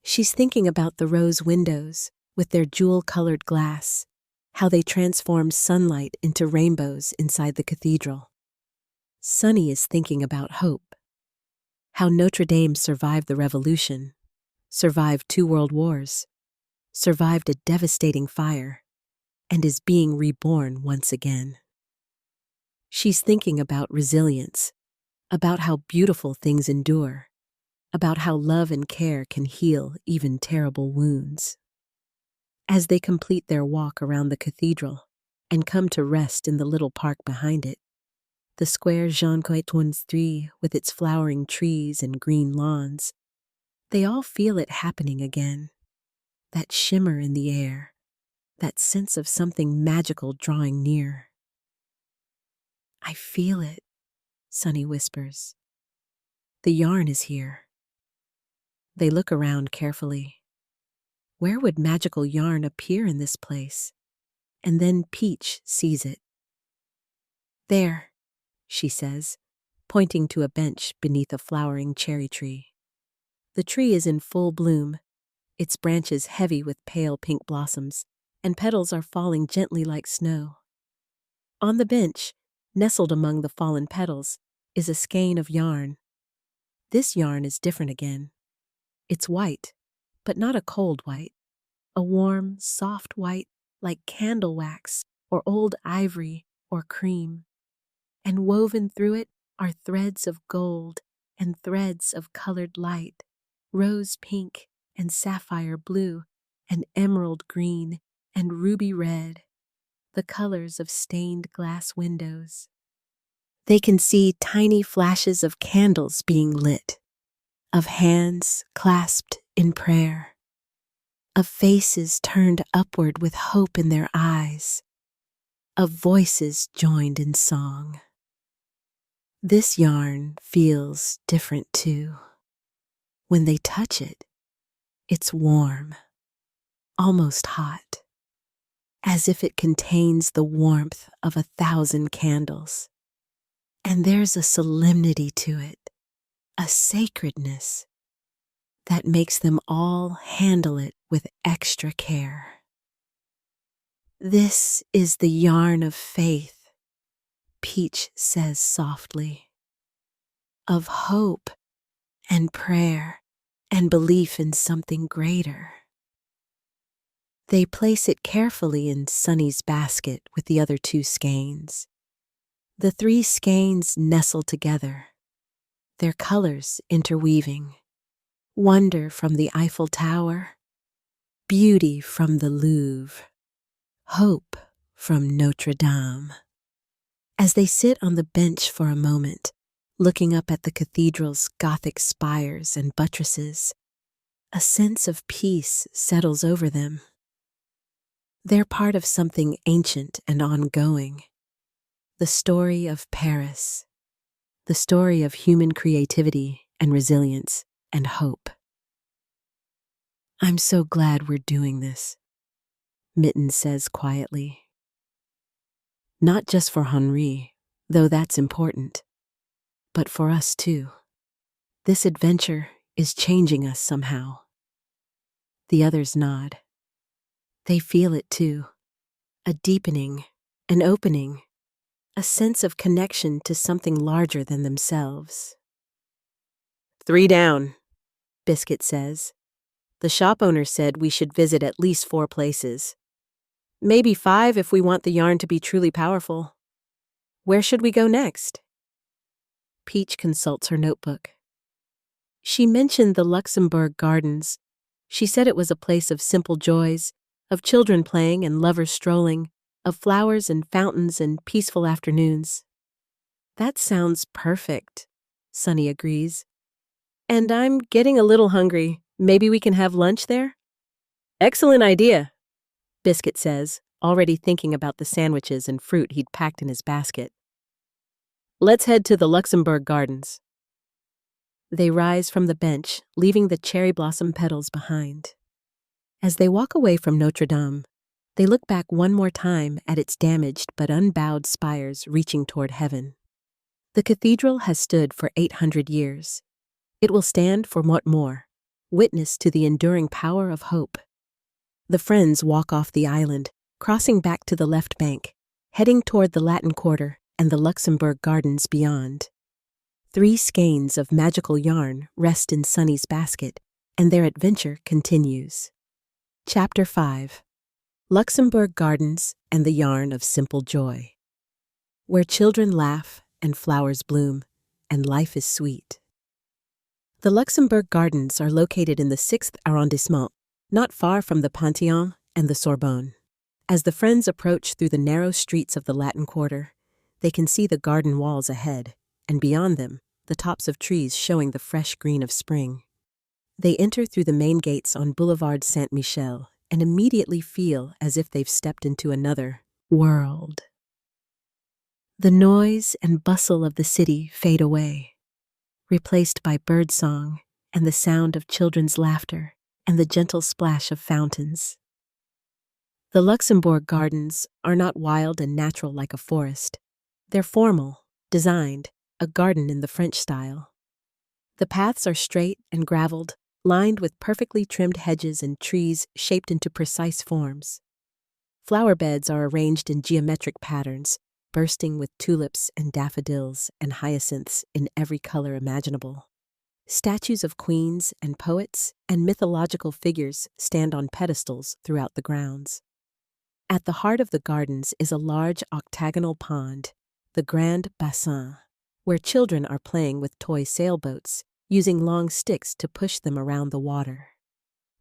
She's thinking about the rose windows with their jewel-colored glass, how they transform sunlight into rainbows inside the cathedral. Sunny is thinking about hope, how Notre-Dame survived the Revolution, survived 2 world wars, survived a devastating fire, and is being reborn once again. She's thinking about resilience, about how beautiful things endure, about how love and care can heal even terrible wounds. As they complete their walk around the cathedral and come to rest in the little park behind it, the square Jean Coueton's 3 with its flowering trees and green lawns, they all feel it happening again. That shimmer in the air, that sense of something magical drawing near. "I feel it," Sunny whispers. "The yarn is here." They look around carefully. Where would magical yarn appear in this place? And then Peach sees it. "There," she says, pointing to a bench beneath a flowering cherry tree. The tree is in full bloom, its branches heavy with pale pink blossoms, and petals are falling gently like snow. On the bench, nestled among the fallen petals, is a skein of yarn. This yarn is different again. It's white, but not a cold white. A warm, soft white like candle wax or old ivory or cream. And woven through it are threads of gold and threads of colored light, rose pink and sapphire blue and emerald green and ruby red, the colors of stained glass windows. They can see tiny flashes of candles being lit, of hands clasped in prayer, of faces turned upward with hope in their eyes, of voices joined in song. This yarn feels different too. When they touch it, it's warm, almost hot, as if it contains the warmth of 1,000 candles. And there's a solemnity to it, a sacredness, that makes them all handle it with extra care. "This is the yarn of faith," Peach says softly, "of hope and prayer and belief in something greater." They place it carefully in Sunny's basket with the other 2 skeins. The 3 skeins nestle together, their colors interweaving. Wonder from the Eiffel Tower, beauty from the Louvre, hope from Notre-Dame. As they sit on the bench for a moment, looking up at the cathedral's Gothic spires and buttresses, a sense of peace settles over them. They're part of something ancient and ongoing, the story of Paris, the story of human creativity and resilience and hope. "I'm so glad we're doing this," Mittens says quietly. "Not just for Henri, though that's important, but for us too. This adventure is changing us somehow." The others nod. They feel it too, a deepening, an opening, a sense of connection to something larger than themselves. "3 down," Biscuit says. "The shop owner said we should visit at least 4 places. Maybe 5 if we want the yarn to be truly powerful. Where should we go next?" Peach consults her notebook. She mentioned the Luxembourg Gardens. She said it was a place of simple joys, of children playing and lovers strolling, of flowers and fountains and peaceful afternoons. "That sounds perfect," Sunny agrees. "And I'm getting a little hungry. Maybe we can have lunch there?" "Excellent idea," Biscuit says, already thinking about the sandwiches and fruit he'd packed in his basket. "Let's head to the Luxembourg Gardens." They rise from the bench, leaving the cherry blossom petals behind. As they walk away from Notre-Dame, they look back one more time at its damaged but unbowed spires reaching toward heaven. The cathedral has stood for 800 years. It will stand for what more? Witness to the enduring power of hope. The friends walk off the island, crossing back to the left bank, heading toward the Latin Quarter and the Luxembourg Gardens beyond. 3 skeins of magical yarn rest in Sunny's basket, and their adventure continues. Chapter 5. Luxembourg Gardens and the Yarn of Simple Joy. Where children laugh and flowers bloom, and life is sweet. The Luxembourg Gardens are located in the 6th arrondissement, not far from the Panthéon and the Sorbonne. As the friends approach through the narrow streets of the Latin Quarter, they can see the garden walls ahead, and beyond them, the tops of trees showing the fresh green of spring. They enter through the main gates on Boulevard Saint-Michel and immediately feel as if they've stepped into another world. The noise and bustle of the city fade away, replaced by birdsong and the sound of children's laughter and the gentle splash of fountains. The Luxembourg Gardens are not wild and natural like a forest. They're formal, designed, a garden in the French style. The paths are straight and graveled, lined with perfectly trimmed hedges and trees shaped into precise forms. Flower beds are arranged in geometric patterns, bursting with tulips and daffodils and hyacinths in every color imaginable. Statues of queens and poets and mythological figures stand on pedestals throughout the grounds. At the heart of the gardens is a large octagonal pond, the Grand Bassin, where children are playing with toy sailboats, using long sticks to push them around the water.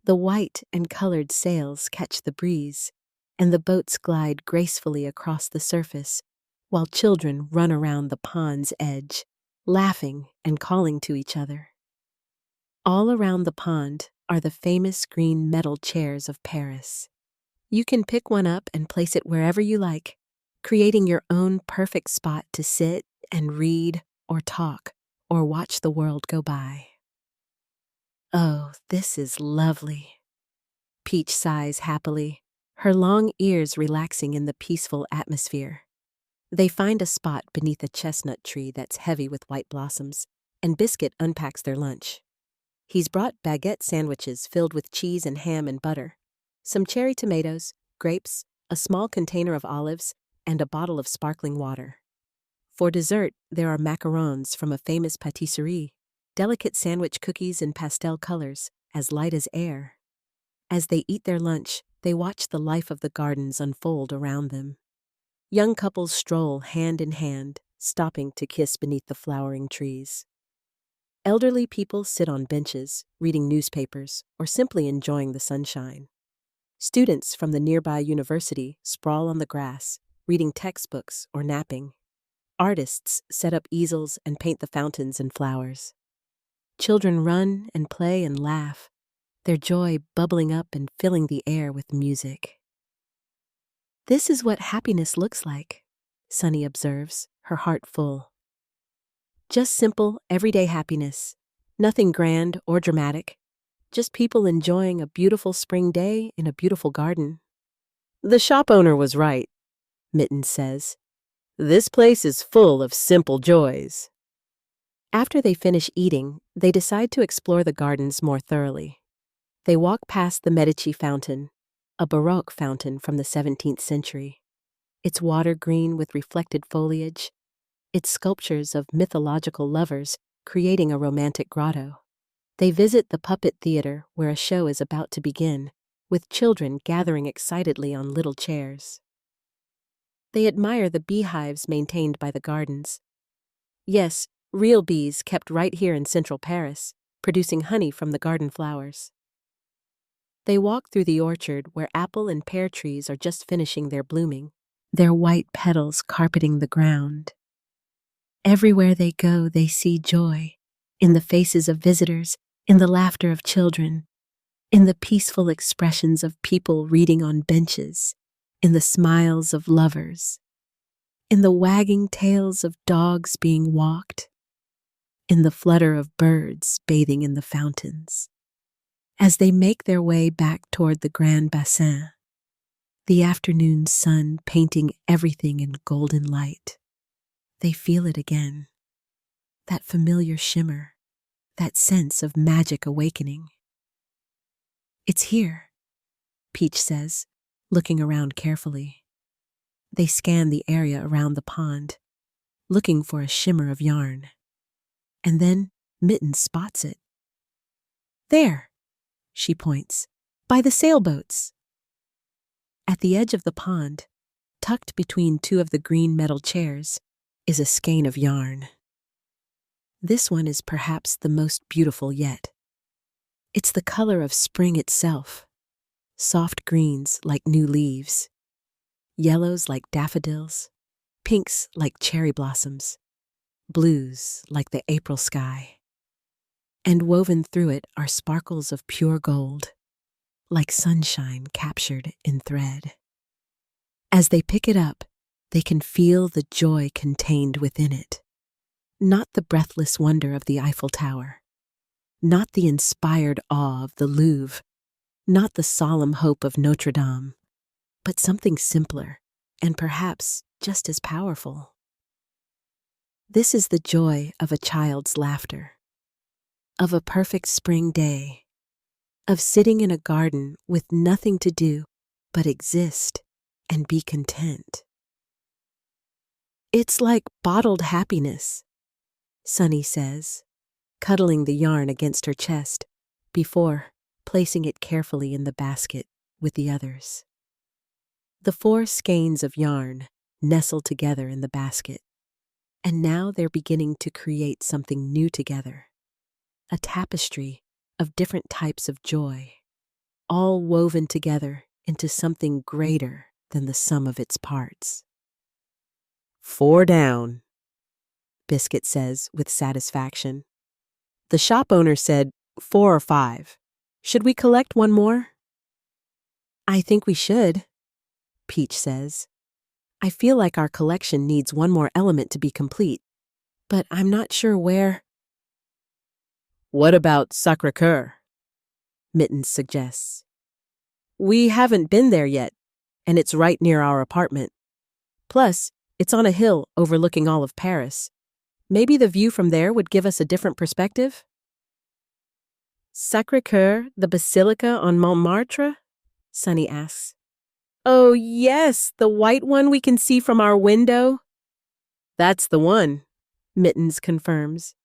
The white and colored sails catch the breeze, and the boats glide gracefully across the surface, while children run around the pond's edge, laughing and calling to each other. All around the pond are the famous green metal chairs of Paris. You can pick one up and place it wherever you like, creating your own perfect spot to sit and read or talk or watch the world go by. Oh, this is lovely. Peach sighs happily, her long ears relaxing in the peaceful atmosphere. They find a spot beneath a chestnut tree that's heavy with white blossoms, and Biscuit unpacks their lunch. He's brought baguette sandwiches filled with cheese and ham and butter, some cherry tomatoes, grapes, a small container of olives, and a bottle of sparkling water. For dessert, there are macarons from a famous pâtisserie, delicate sandwich cookies in pastel colors, as light as air. As they eat their lunch, they watch the life of the gardens unfold around them. Young couples stroll hand in hand, stopping to kiss beneath the flowering trees. Elderly people sit on benches, reading newspapers, or simply enjoying the sunshine. Students from the nearby university sprawl on the grass, reading textbooks or napping. Artists set up easels and paint the fountains and flowers. Children run and play and laugh, their joy bubbling up and filling the air with music. This is what happiness looks like, Sunny observes, her heart full. Just simple, everyday happiness, nothing grand or dramatic, just people enjoying a beautiful spring day in a beautiful garden. The shop owner was right, Mittens says. This place is full of simple joys. After they finish eating, they decide to explore the gardens more thoroughly. They walk past the Medici fountain, a Baroque fountain from the 17th century. Its water green with reflected foliage, its sculptures of mythological lovers creating a romantic grotto. They visit the puppet theater where a show is about to begin, with children gathering excitedly on little chairs. They admire the beehives maintained by the gardens. Yes, real bees kept right here in central Paris, producing honey from the garden flowers. They walk through the orchard where apple and pear trees are just finishing their blooming, their white petals carpeting the ground. Everywhere they go, they see joy, in the faces of visitors, in the laughter of children, in the peaceful expressions of people reading on benches, in the smiles of lovers, in the wagging tails of dogs being walked. in the flutter of birds bathing in the fountains. As they make their way back toward the Grand Bassin, the afternoon sun painting everything in golden light, they feel it again. That familiar shimmer, that sense of magic awakening. "It's here," Peach says, looking around carefully. They scan the area around the pond, looking for a shimmer of yarn. And then Mittens spots it. "There," she points, "by the sailboats." At the edge of the pond, tucked between two of the green metal chairs, is a skein of yarn. This one is perhaps the most beautiful yet. It's the color of spring itself, soft greens like new leaves, yellows like daffodils, pinks like cherry blossoms, blues like the April sky. And woven through it are sparkles of pure gold, like sunshine captured in thread. As they pick it up, they can feel the joy contained within it. Not the breathless wonder of the Eiffel Tower, not the inspired awe of the Louvre, not the solemn hope of Notre-Dame, but something simpler and perhaps just as powerful. This is the joy of a child's laughter, of a perfect spring day, of sitting in a garden with nothing to do but exist and be content. "It's like bottled happiness," Sunny says, cuddling the yarn against her chest before placing it carefully in the basket with the others. The 4 skeins of yarn nestle together in the basket, and now they're beginning to create something new together, a tapestry of different types of joy, all woven together into something greater than the sum of its parts. "4 down," Biscuit says with satisfaction. "The shop owner said 4 or 5. Should we collect one more?" "I think we should," Peach says. "I feel like our collection needs one more element to be complete, but I'm not sure where." "What about Sacré-Cœur?" Mittens suggests. "We haven't been there yet, and it's right near our apartment. Plus, it's on a hill overlooking all of Paris. Maybe the view from there would give us a different perspective." "Sacré-Cœur, the Basilica on Montmartre?" Sunny asks. "Oh, yes, the white one we can see from our window." "That's the one," Mittens confirms.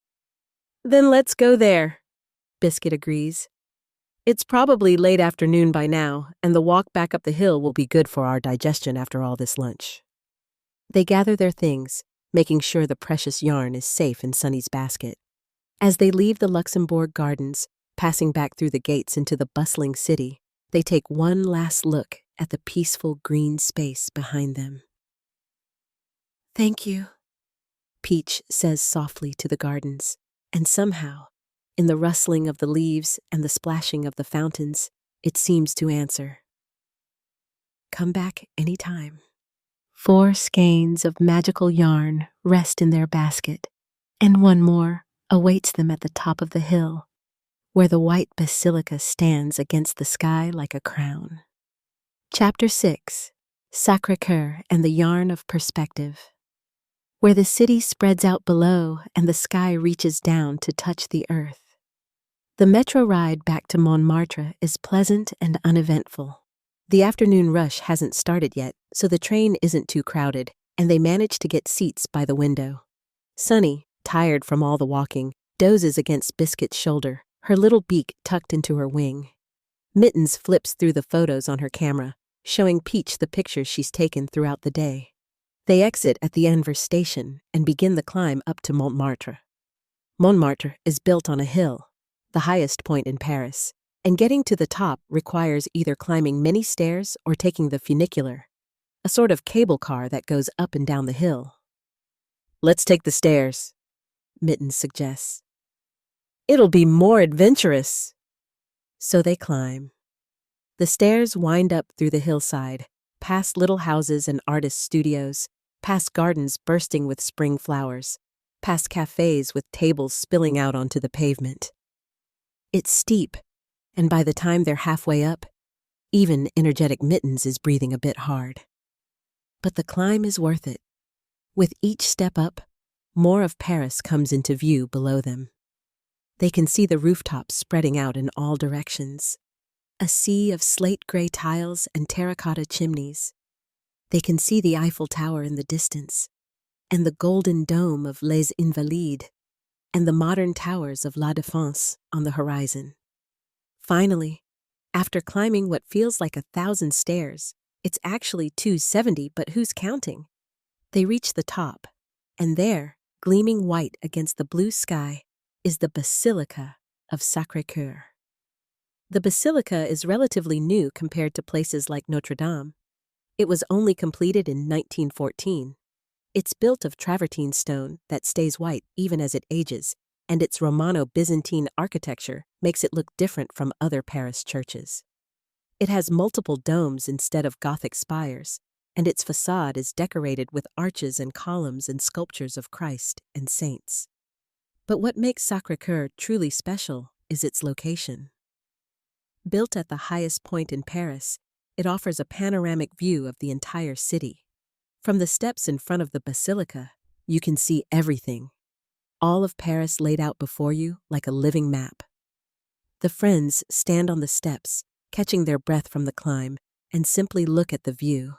"Then let's go there," Biscuit agrees. "It's probably late afternoon by now, and the walk back up the hill will be good for our digestion after all this lunch." They gather their things, making sure the precious yarn is safe in Sunny's basket. As they leave the Luxembourg Gardens, passing back through the gates into the bustling city, they take one last look at the peaceful green space behind them. "Thank you," Peach says softly to the gardens, and somehow, in the rustling of the leaves and the splashing of the fountains, it seems to answer. "Come back any time." 4 skeins of magical yarn rest in their basket, and one more awaits them at the top of the hill, where the white basilica stands against the sky like a crown. Chapter 6, Sacré-Cœur and the Yarn of Perspective. Where the city spreads out below and the sky reaches down to touch the earth. The metro ride back to Montmartre is pleasant and uneventful. The afternoon rush hasn't started yet, so the train isn't too crowded, and they manage to get seats by the window. Sunny, tired from all the walking, dozes against Biscuit's shoulder, her little beak tucked into her wing. Mittens flips through the photos on her camera, showing Peach the pictures she's taken throughout the day. They exit at the Anvers station and begin the climb up to Montmartre. Montmartre is built on a hill, the highest point in Paris, and getting to the top requires either climbing many stairs or taking the funicular, a sort of cable car that goes up and down the hill. "Let's take the stairs," Mittens suggests. "It'll be more adventurous." So they climb. The stairs wind up through the hillside, past little houses and artist studios, past gardens bursting with spring flowers, past cafes with tables spilling out onto the pavement. It's steep, and by the time they're halfway up, even energetic Mittens is breathing a bit hard. But the climb is worth it. With each step up, more of Paris comes into view below them. They can see the rooftops spreading out in all directions, a sea of slate-gray tiles and terracotta chimneys. They can see the Eiffel Tower in the distance, and the golden dome of Les Invalides, and the modern towers of La Défense on the horizon. Finally, after climbing what feels like 1,000 stairs, it's actually 270, but who's counting? They reach the top, and there, gleaming white against the blue sky, is the Basilica of Sacré-Cœur. The basilica is relatively new compared to places like Notre-Dame. It was only completed in 1914. It's built of travertine stone that stays white even as it ages, and its Romano-Byzantine architecture makes it look different from other Paris churches. It has multiple domes instead of Gothic spires, and its facade is decorated with arches and columns and sculptures of Christ and saints. But what makes Sacré-Cœur truly special is its location. Built at the highest point in Paris, it offers a panoramic view of the entire city. From the steps in front of the basilica, you can see everything. All of Paris laid out before you like a living map. The friends stand on the steps, catching their breath from the climb, and simply look at the view.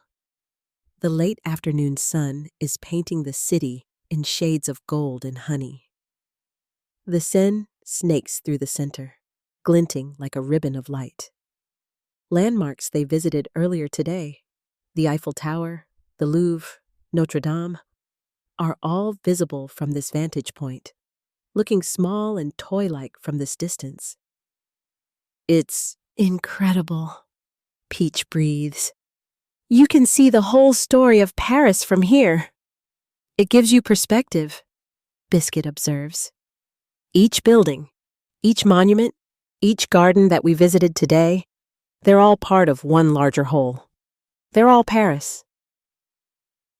The late afternoon sun is painting the city in shades of gold and honey. The Seine snakes through the center, glinting like a ribbon of light. Landmarks they visited earlier today, the Eiffel Tower, the Louvre, Notre-Dame, are all visible from this vantage point, looking small and toy-like from this distance. It's incredible, Peach breathes. You can see the whole story of Paris from here. It gives you perspective, Biscuit observes. Each building, each monument, each garden that we visited today, they're all part of one larger whole. They're all Paris.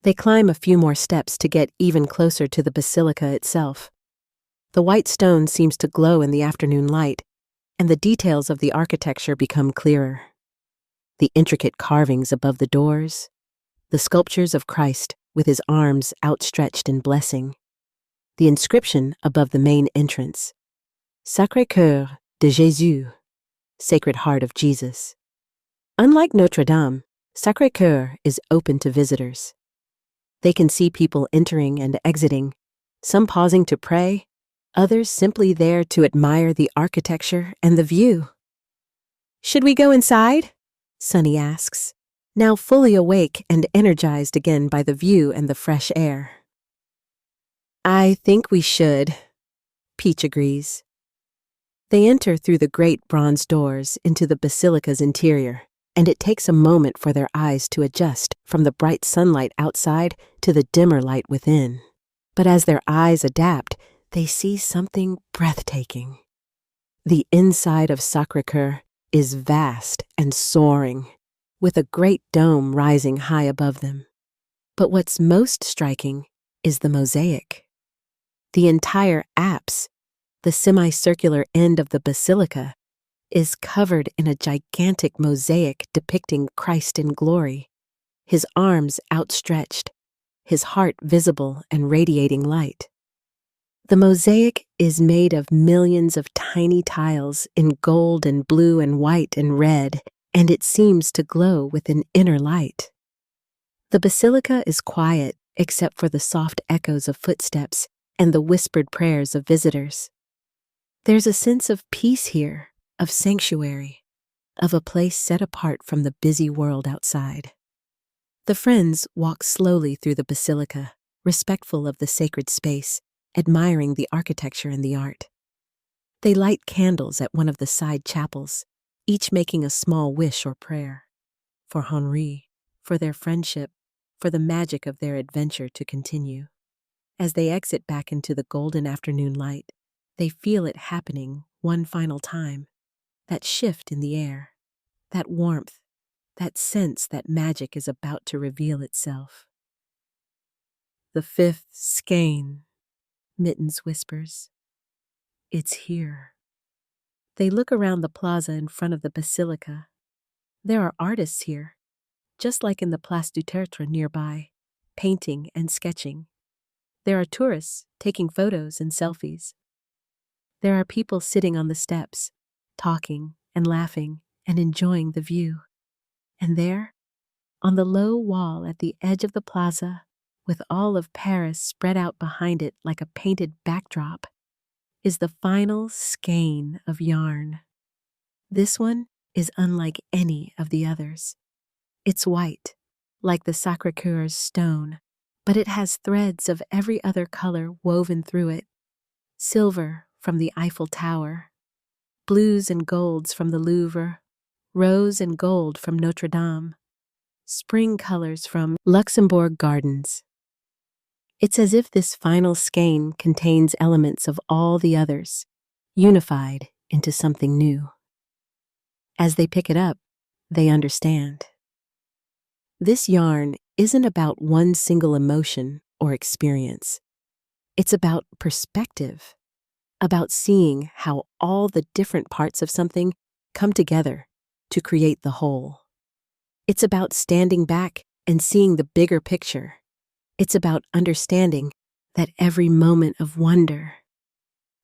They climb a few more steps to get even closer to the basilica itself. The white stone seems to glow in the afternoon light, and the details of the architecture become clearer. The intricate carvings above the doors, the sculptures of Christ with his arms outstretched in blessing, the inscription above the main entrance, Sacré-Cœur de Jésus, Sacred Heart of Jesus. Unlike Notre-Dame, Sacré-Cœur is open to visitors. They can see people entering and exiting, some pausing to pray, others simply there to admire the architecture and the view. Should we go inside? Sunny asks, now fully awake and energized again by the view and the fresh air. I think we should, Peach agrees. They enter through the great bronze doors into the basilica's interior, and it takes a moment for their eyes to adjust from the bright sunlight outside to the dimmer light within. But as their eyes adapt, they see something breathtaking. The inside of Sacré-Cœur is vast and soaring, with a great dome rising high above them. But what's most striking is the mosaic. The entire apse, the semicircular end of the basilica, is covered in a gigantic mosaic depicting Christ in glory, his arms outstretched, his heart visible and radiating light. The mosaic is made of millions of tiny tiles in gold and blue and white and red, and it seems to glow with an inner light. The basilica is quiet except for the soft echoes of footsteps and the whispered prayers of visitors. There's a sense of peace here, of sanctuary, of a place set apart from the busy world outside. The friends walk slowly through the basilica, respectful of the sacred space, admiring the architecture and the art. They light candles at one of the side chapels, each making a small wish or prayer. For Henri, for their friendship, for the magic of their adventure to continue. As they exit back into the golden afternoon light, they feel it happening one final time. That shift in the air, that warmth, that sense that magic is about to reveal itself. The fifth skein, Mittens whispers. It's here. They look around the plaza in front of the basilica. There are artists here, just like in the Place du Tertre nearby, painting and sketching. There are tourists taking photos and selfies. There are people sitting on the steps, talking and laughing and enjoying the view. And there, on the low wall at the edge of the plaza, with all of Paris spread out behind it like a painted backdrop, is the final skein of yarn. This one is unlike any of the others. It's white, like the Sacré-Cœur's stone, but it has threads of every other color woven through it. Silver from the Eiffel Tower, blues and golds from the Louvre, rose and gold from Notre-Dame, spring colors from Luxembourg Gardens. It's as if this final skein contains elements of all the others, unified into something new. As they pick it up, they understand. This yarn isn't about one single emotion or experience. It's about perspective, about seeing how all the different parts of something come together to create the whole. It's about standing back and seeing the bigger picture. It's about understanding that every moment of wonder,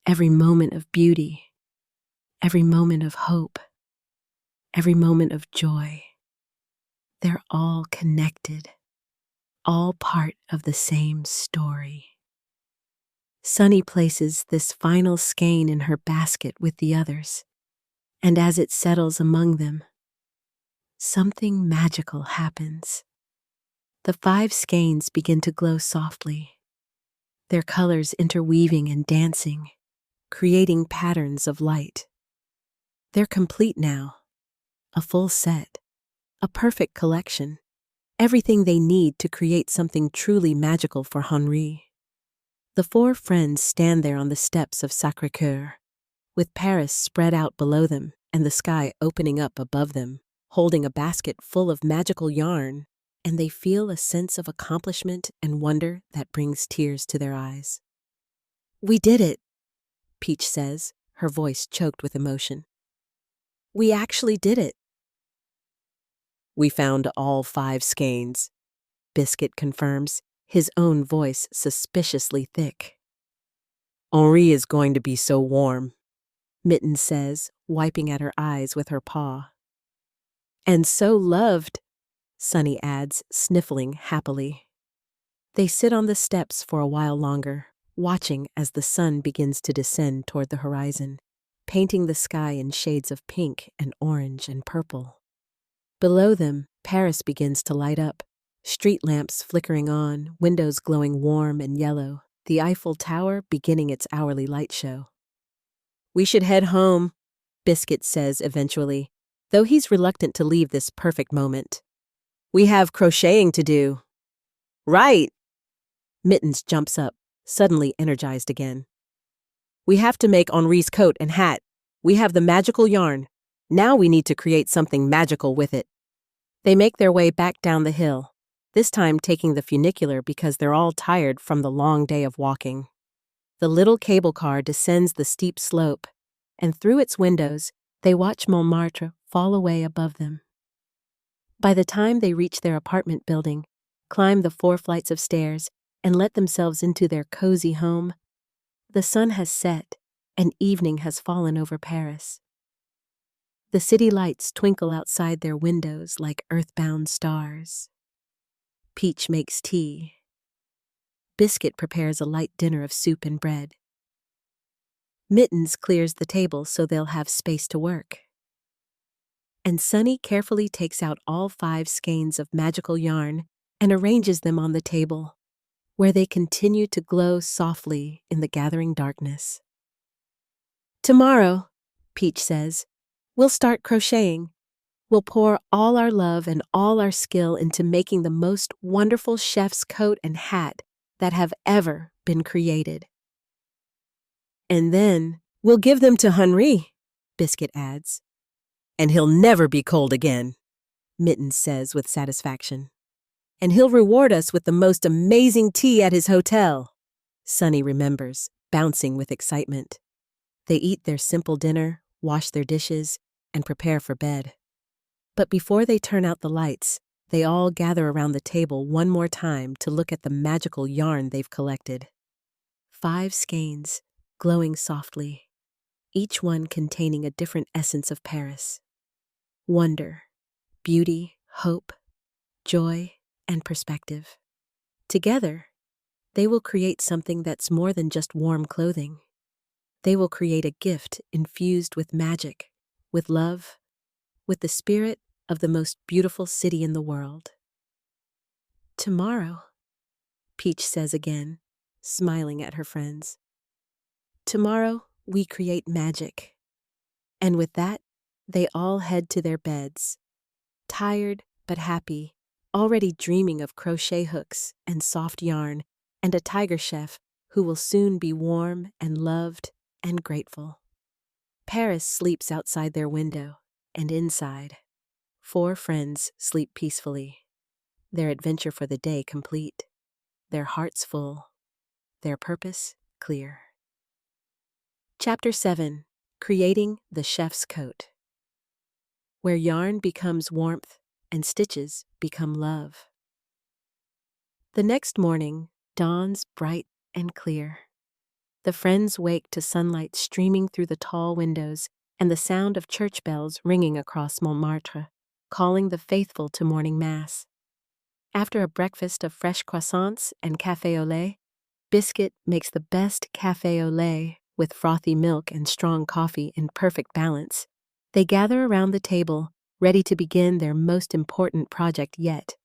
every moment of beauty, every moment of hope, every moment of joy, they're all connected, all part of the same story. Sunny places this final skein in her basket with the others, and as it settles among them, something magical happens. The 5 skeins begin to glow softly, their colors interweaving and dancing, creating patterns of light. They're complete now, a full set, a perfect collection, everything they need to create something truly magical for Henri. The 4 friends stand there on the steps of Sacré-Cœur, with Paris spread out below them and the sky opening up above them, holding a basket full of magical yarn, and they feel a sense of accomplishment and wonder that brings tears to their eyes. "We did it," Peach says, her voice choked with emotion. "We actually did it." "We found all 5 skeins," Biscuit confirms, his own voice suspiciously thick. "Henri is going to be so warm," Mittens says, wiping at her eyes with her paw. "And so loved," Sunny adds, sniffling happily. They sit on the steps for a while longer, watching as the sun begins to descend toward the horizon, painting the sky in shades of pink and orange and purple. Below them, Paris begins to light up, street lamps flickering on, windows glowing warm and yellow, the Eiffel Tower beginning its hourly light show. "We should head home," Biscuit says eventually, though he's reluctant to leave this perfect moment. "We have crocheting to do." "Right!" Mittens jumps up, suddenly energized again. "We have to make Henri's coat and hat. We have the magical yarn. Now we need to create something magical with it." They make their way back down the hill, this time taking the funicular because they're all tired from the long day of walking. The little cable car descends the steep slope, and through its windows, they watch Montmartre fall away above them. By the time they reach their apartment building, climb the 4 flights of stairs, and let themselves into their cozy home, the sun has set and evening has fallen over Paris. The city lights twinkle outside their windows like earthbound stars. Peach makes tea. Biscuit prepares a light dinner of soup and bread. Mittens clears the table so they'll have space to work. And Sunny carefully takes out all 5 skeins of magical yarn and arranges them on the table, where they continue to glow softly in the gathering darkness. "Tomorrow," Peach says, "we'll start crocheting. We'll pour all our love and all our skill into making the most wonderful chef's coat and hat that have ever been created. And then we'll give them to Henri," Biscuit adds. "And he'll never be cold again," Mittens says with satisfaction. "And he'll reward us with the most amazing tea at his hotel," Sunny remembers, bouncing with excitement. They eat their simple dinner, wash their dishes, and prepare for bed. But before they turn out the lights, they all gather around the table one more time to look at the magical yarn they've collected. 5 skeins, glowing softly, each one containing a different essence of Paris. Wonder, beauty, hope, joy, and perspective. Together, they will create something that's more than just warm clothing. They will create a gift infused with magic, with love, with the spirit of the most beautiful city in the world. Tomorrow, Peach says again, smiling at her friends. Tomorrow, we create magic. And with that, they all head to their beds, tired but happy, already dreaming of crochet hooks and soft yarn and a tiger chef who will soon be warm and loved and grateful. Paris sleeps outside their window, and inside, 4 friends sleep peacefully, their adventure for the day complete, their hearts full, their purpose clear. Chapter 7. Creating the Chef's Coat. Where yarn becomes warmth and stitches become love. The next morning dawns bright and clear. The friends wake to sunlight streaming through the tall windows and the sound of church bells ringing across Montmartre, calling the faithful to morning mass. After a breakfast of fresh croissants and café au lait, Biscuit makes the best café au lait with frothy milk and strong coffee in perfect balance. They gather around the table, ready to begin their most important project yet.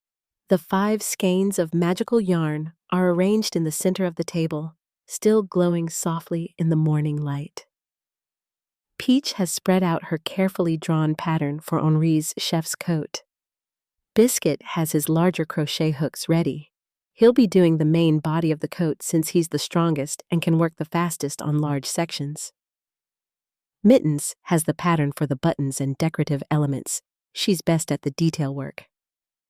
The 5 skeins of magical yarn are arranged in the center of the table, still glowing softly in the morning light. Peach has spread out her carefully drawn pattern for Henri's chef's coat. Biscuit has his larger crochet hooks ready. He'll be doing the main body of the coat since he's the strongest and can work the fastest on large sections. Mittens has the pattern for the buttons and decorative elements. She's best at the detail work.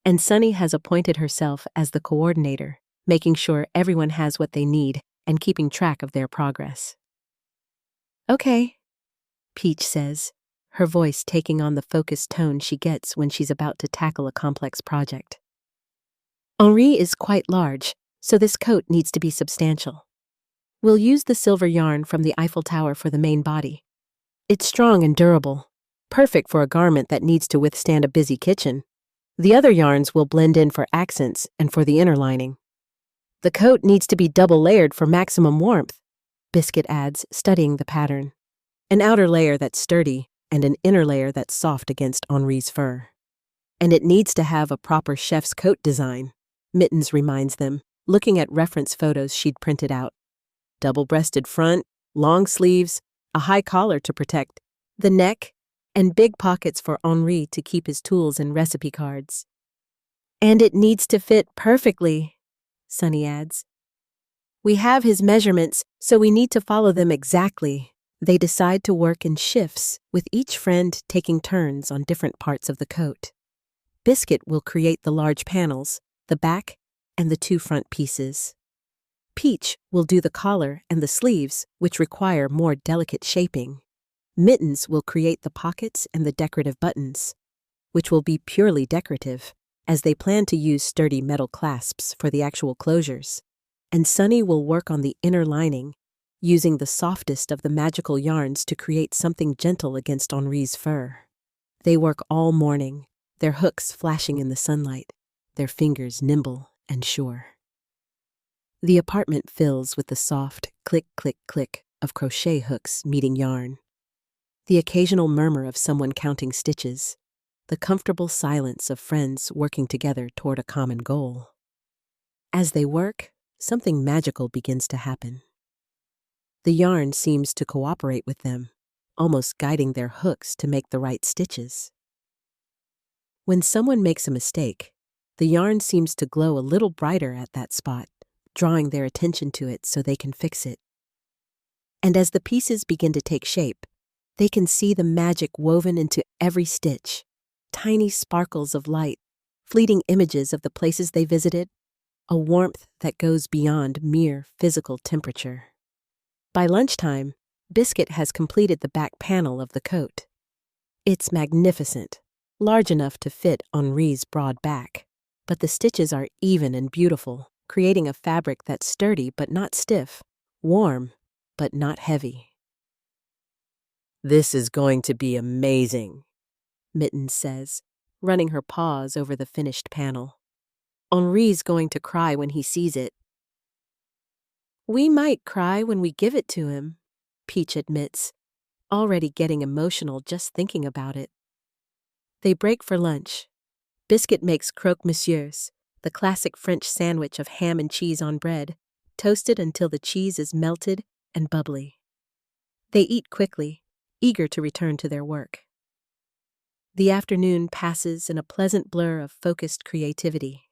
And Sunny has appointed herself as the coordinator, making sure everyone has what they need and keeping track of their progress. Okay, Peach says, her voice taking on the focused tone she gets when she's about to tackle a complex project. Henri is quite large, so this coat needs to be substantial. We'll use the silver yarn from the Eiffel Tower for the main body. It's strong and durable, perfect for a garment that needs to withstand a busy kitchen. The other yarns will blend in for accents and for the inner lining. The coat needs to be double layered for maximum warmth, Biscuit adds, studying the pattern. An outer layer that's sturdy and an inner layer that's soft against Henri's fur. And it needs to have a proper chef's coat design, Mittens reminds them, looking at reference photos she'd printed out. Double-breasted front, long sleeves, a high collar to protect the neck, and big pockets for Henri to keep his tools and recipe cards. And it needs to fit perfectly, Sunny adds. We have his measurements, so we need to follow them exactly. They decide to work in shifts, with each friend taking turns on different parts of the coat. Biscuit will create the large panels, the back, and the 2 front pieces. Peach will do the collar and the sleeves, which require more delicate shaping. Mittens will create the pockets and the decorative buttons, which will be purely decorative, as they plan to use sturdy metal clasps for the actual closures. And Sunny will work on the inner lining, using the softest of the magical yarns to create something gentle against Henri's fur. They work all morning, their hooks flashing in the sunlight, their fingers nimble and sure. The apartment fills with the soft click, click, click of crochet hooks meeting yarn. The occasional murmur of someone counting stitches, the comfortable silence of friends working together toward a common goal. As they work, something magical begins to happen. The yarn seems to cooperate with them, almost guiding their hooks to make the right stitches. When someone makes a mistake, the yarn seems to glow a little brighter at that spot, drawing their attention to it so they can fix it. And as the pieces begin to take shape, they can see the magic woven into every stitch, tiny sparkles of light, fleeting images of the places they visited, a warmth that goes beyond mere physical temperature. By lunchtime, Biscuit has completed the back panel of the coat. It's magnificent, large enough to fit Henri's broad back, but the stitches are even and beautiful, creating a fabric that's sturdy but not stiff, warm but not heavy. "This is going to be amazing," Mittens says, running her paws over the finished panel. "Henri's going to cry when he sees it." "We might cry when we give it to him," Peach admits, already getting emotional just thinking about it. They break for lunch. Biscuit makes croque-monsieurs, the classic French sandwich of ham and cheese on bread, toasted until the cheese is melted and bubbly. They eat quickly, eager to return to their work. The afternoon passes in a pleasant blur of focused creativity.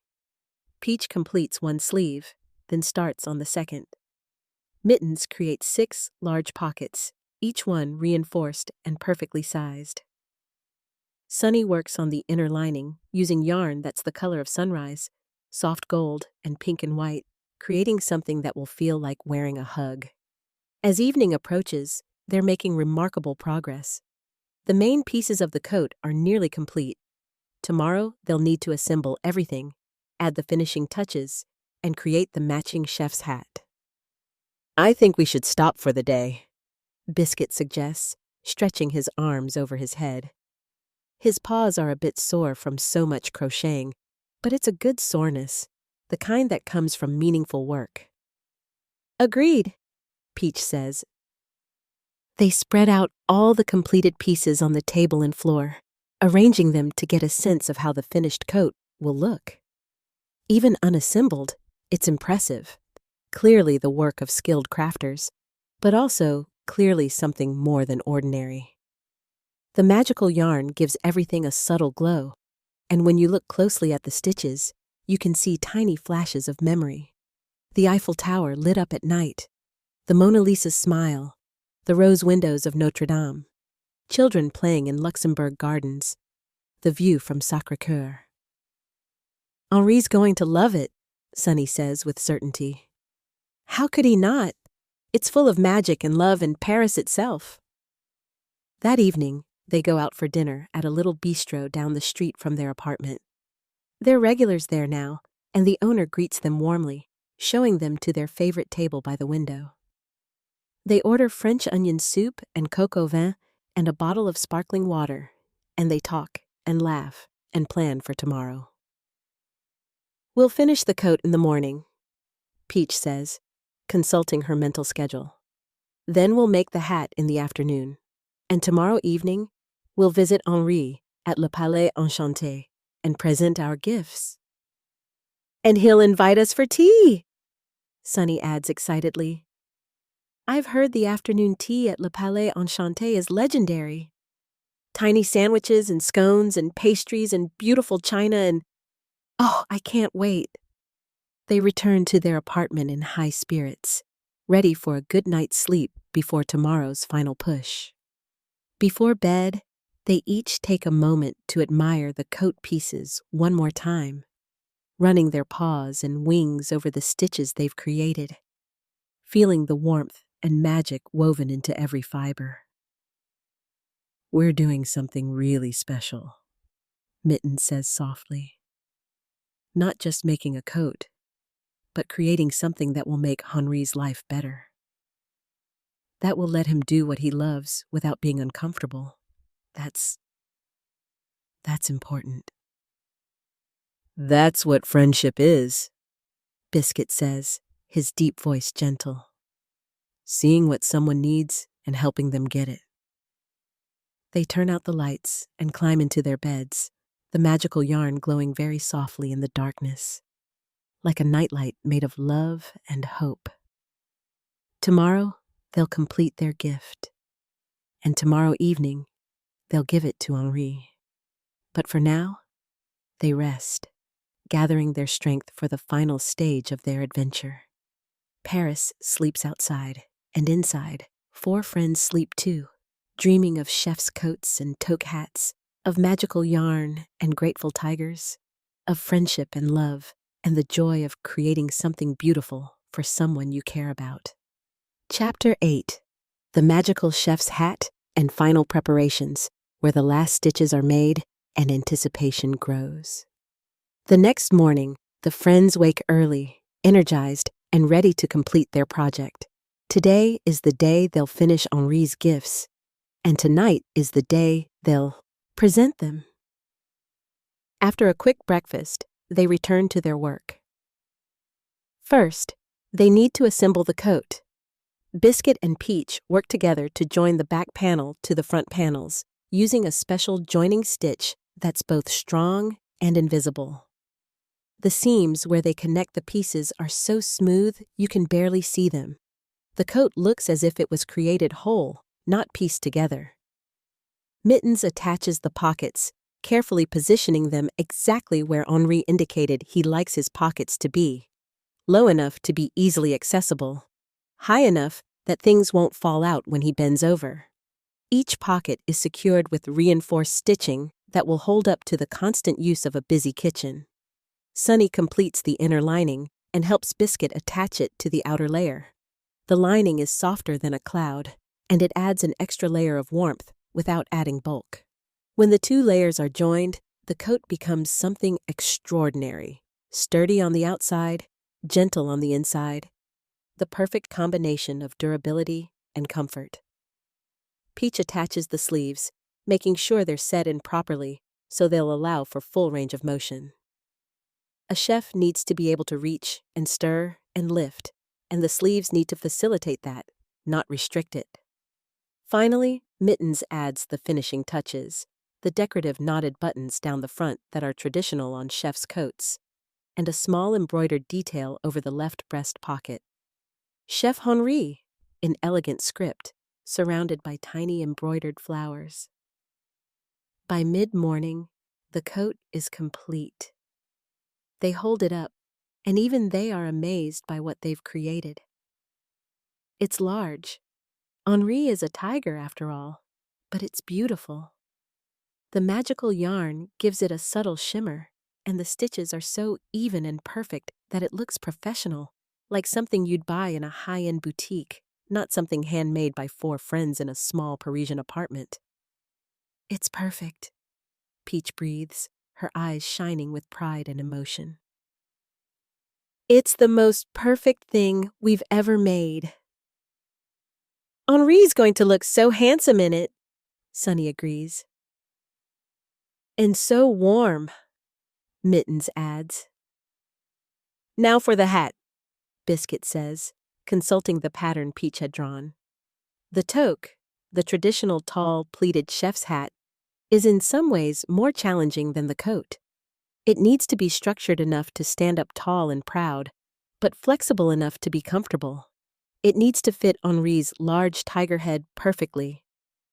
Peach completes one sleeve, then starts on the second. Mittens creates 6 large pockets, each one reinforced and perfectly sized. Sunny works on the inner lining, using yarn that's the color of sunrise, soft gold and pink and white, creating something that will feel like wearing a hug. As evening approaches, they're making remarkable progress. The main pieces of the coat are nearly complete. Tomorrow, they'll need to assemble everything, add the finishing touches, and create the matching chef's hat. "I think we should stop for the day," Biscuit suggests, stretching his arms over his head. His paws are a bit sore from so much crocheting, but it's a good soreness, the kind that comes from meaningful work. "Agreed," Peach says. They spread out all the completed pieces on the table and floor, arranging them to get a sense of how the finished coat will look. Even unassembled, it's impressive. Clearly the work of skilled crafters, but also clearly something more than ordinary. The magical yarn gives everything a subtle glow, and when you look closely at the stitches, you can see tiny flashes of memory. The Eiffel Tower lit up at night, the Mona Lisa's smile, the rose windows of Notre-Dame, children playing in Luxembourg Gardens, the view from Sacré-Cœur. "Henri's going to love it," Sunny says with certainty. "How could he not? It's full of magic and love and Paris itself." That evening, they go out for dinner at a little bistro down the street from their apartment. They're regulars there now, and the owner greets them warmly, showing them to their favorite table by the window. They order French onion soup and coq au vin and a bottle of sparkling water, and they talk and laugh and plan for tomorrow. "We'll finish the coat in the morning," Peach says, consulting her mental schedule. "Then we'll make the hat in the afternoon, and tomorrow evening, we'll visit Henri at Le Palais Enchanté and present our gifts." "And he'll invite us for tea," Sunny adds excitedly. "I've heard the afternoon tea at Le Palais Enchanté is legendary. Tiny sandwiches and scones and pastries and beautiful china and... oh, I can't wait." They return to their apartment in high spirits, ready for a good night's sleep before tomorrow's final push. Before bed, they each take a moment to admire the coat pieces one more time, running their paws and wings over the stitches they've created, feeling the warmth and magic woven into every fiber. "We're doing something really special," Mittens says softly. "Not just making a coat, but creating something that will make Henri's life better. That will let him do what he loves without being uncomfortable. That's important." "That's what friendship is," Biscuit says, his deep voice gentle. "Seeing what someone needs and helping them get it." They turn out the lights and climb into their beds, the magical yarn glowing very softly in the darkness, like a nightlight made of love and hope. Tomorrow, they'll complete their gift, and tomorrow evening, they'll give it to Henri. But for now, they rest, gathering their strength for the final stage of their adventure. Paris sleeps outside, and inside, 4 friends sleep too, dreaming of chef's coats and toque hats, of magical yarn and grateful tigers, of friendship and love and the joy of creating something beautiful for someone you care about. Chapter 8: The Magical Chef's Hat and Final Preparations, where the last stitches are made and anticipation grows. The next morning, the friends wake early, energized and ready to complete their project. Today is the day they'll finish Henri's gifts, and tonight is the day they'll present them. After a quick breakfast, they return to their work. First, they need to assemble the coat. Biscuit and Peach work together to join the back panel to the front panels, using a special joining stitch that's both strong and invisible. The seams where they connect the pieces are so smooth you can barely see them. The coat looks as if it was created whole, not pieced together. Mittens attaches the pockets, carefully positioning them exactly where Henri indicated he likes his pockets to be. Low enough to be easily accessible, high enough that things won't fall out when he bends over. Each pocket is secured with reinforced stitching that will hold up to the constant use of a busy kitchen. Sunny completes the inner lining and helps Biscuit attach it to the outer layer. The lining is softer than a cloud, and it adds an extra layer of warmth without adding bulk. When the two layers are joined, the coat becomes something extraordinary, sturdy on the outside, gentle on the inside, the perfect combination of durability and comfort. Peach attaches the sleeves, making sure they're set in properly so they'll allow for full range of motion. A chef needs to be able to reach and stir and lift, and the sleeves need to facilitate that, not restrict it. Finally, Mittens adds the finishing touches, the decorative knotted buttons down the front that are traditional on chefs' coats, and a small embroidered detail over the left breast pocket. Chef Henri, in elegant script, surrounded by tiny embroidered flowers. By mid-morning, the coat is complete. They hold it up, and even they are amazed by what they've created. It's large. Henri is a tiger, after all, but it's beautiful. The magical yarn gives it a subtle shimmer, and the stitches are so even and perfect that it looks professional, like something you'd buy in a high-end boutique, not something handmade by 4 friends in a small Parisian apartment. It's perfect, Peach breathes, her eyes shining with pride and emotion. It's the most perfect thing we've ever made. Henri's going to look so handsome in it, Sunny agrees. And so warm, Mittens adds. Now for the hat, Biscuit says, consulting the pattern Peach had drawn. The toque, the traditional tall, pleated chef's hat, is in some ways more challenging than the coat. It needs to be structured enough to stand up tall and proud, but flexible enough to be comfortable. It needs to fit Henri's large tiger head perfectly,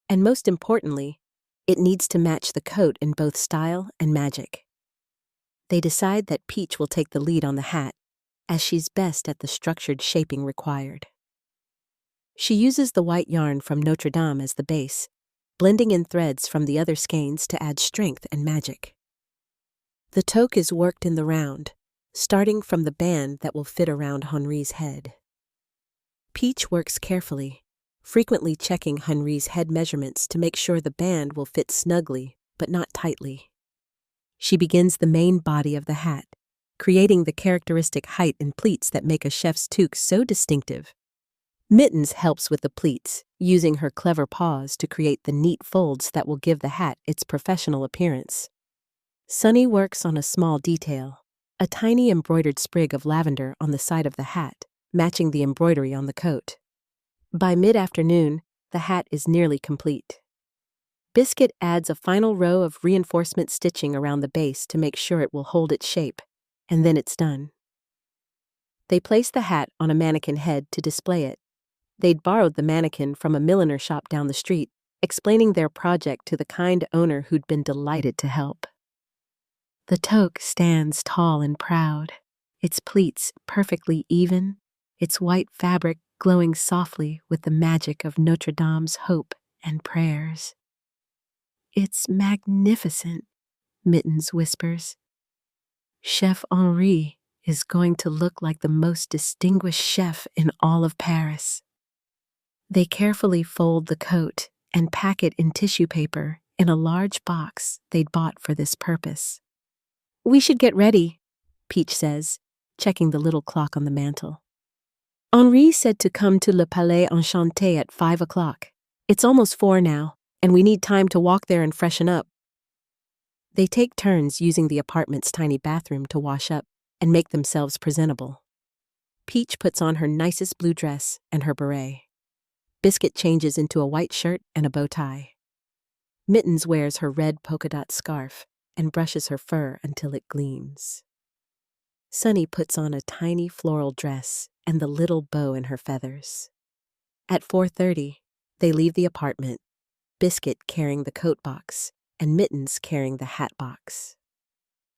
and most importantly, it needs to match the coat in both style and magic. They decide that Peach will take the lead on the hat, as she's best at the structured shaping required. She uses the white yarn from Notre-Dame as the base, blending in threads from the other skeins to add strength and magic. The toque is worked in the round, starting from the band that will fit around Henri's head. Peach works carefully, frequently checking Henri's head measurements to make sure the band will fit snugly, but not tightly. She begins the main body of the hat, creating the characteristic height and pleats that make a chef's toque so distinctive. Mittens helps with the pleats, using her clever paws to create the neat folds that will give the hat its professional appearance. Sunny works on a small detail, a tiny embroidered sprig of lavender on the side of the hat, matching the embroidery on the coat. By mid-afternoon, the hat is nearly complete. Biscuit adds a final row of reinforcement stitching around the base to make sure it will hold its shape, and then it's done. They place the hat on a mannequin head to display it. They'd borrowed the mannequin from a milliner shop down the street, explaining their project to the kind owner who'd been delighted to help. The toque stands tall and proud, its pleats perfectly even, its white fabric glowing softly with the magic of Notre-Dame's hope and prayers. It's magnificent, Mittens whispers. Chef Henri is going to look like the most distinguished chef in all of Paris. They carefully fold the coat and pack it in tissue paper in a large box they'd bought for this purpose. We should get ready, Peach says, checking the little clock on the mantel. Henri said to come to Le Palais Enchanté at 5 o'clock. It's almost 4 now, and we need time to walk there and freshen up. They take turns using the apartment's tiny bathroom to wash up and make themselves presentable. Peach puts on her nicest blue dress and her beret. Biscuit changes into a white shirt and a bow tie. Mittens wears her red polka dot scarf and brushes her fur until it gleams. Sunny puts on a tiny floral dress and the little bow in her feathers. At 4:30, they leave the apartment, Biscuit carrying the coat box and Mittens carrying the hat box.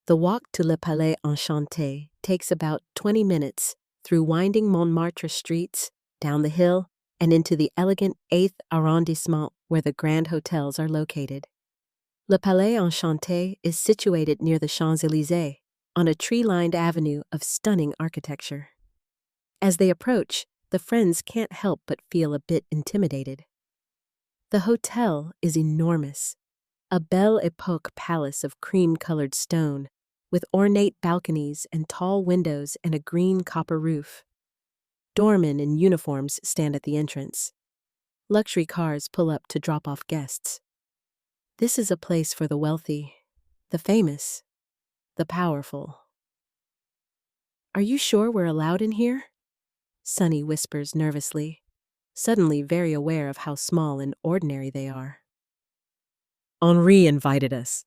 The walk to Le Palais Enchanté takes about 20 minutes through winding Montmartre streets, down the hill, and into the elegant 8th arrondissement where the grand hotels are located. Le Palais Enchanté is situated near the Champs-Élysées, on a tree-lined avenue of stunning architecture. As they approach, the friends can't help but feel a bit intimidated. The hotel is enormous, a Belle Époque palace of cream-colored stone, with ornate balconies and tall windows and a green copper roof. Doormen in uniforms stand at the entrance. Luxury cars pull up to drop off guests. This is a place for the wealthy, the famous, the powerful. Are you sure we're allowed in here? Sunny whispers nervously, suddenly very aware of how small and ordinary they are. Henri invited us,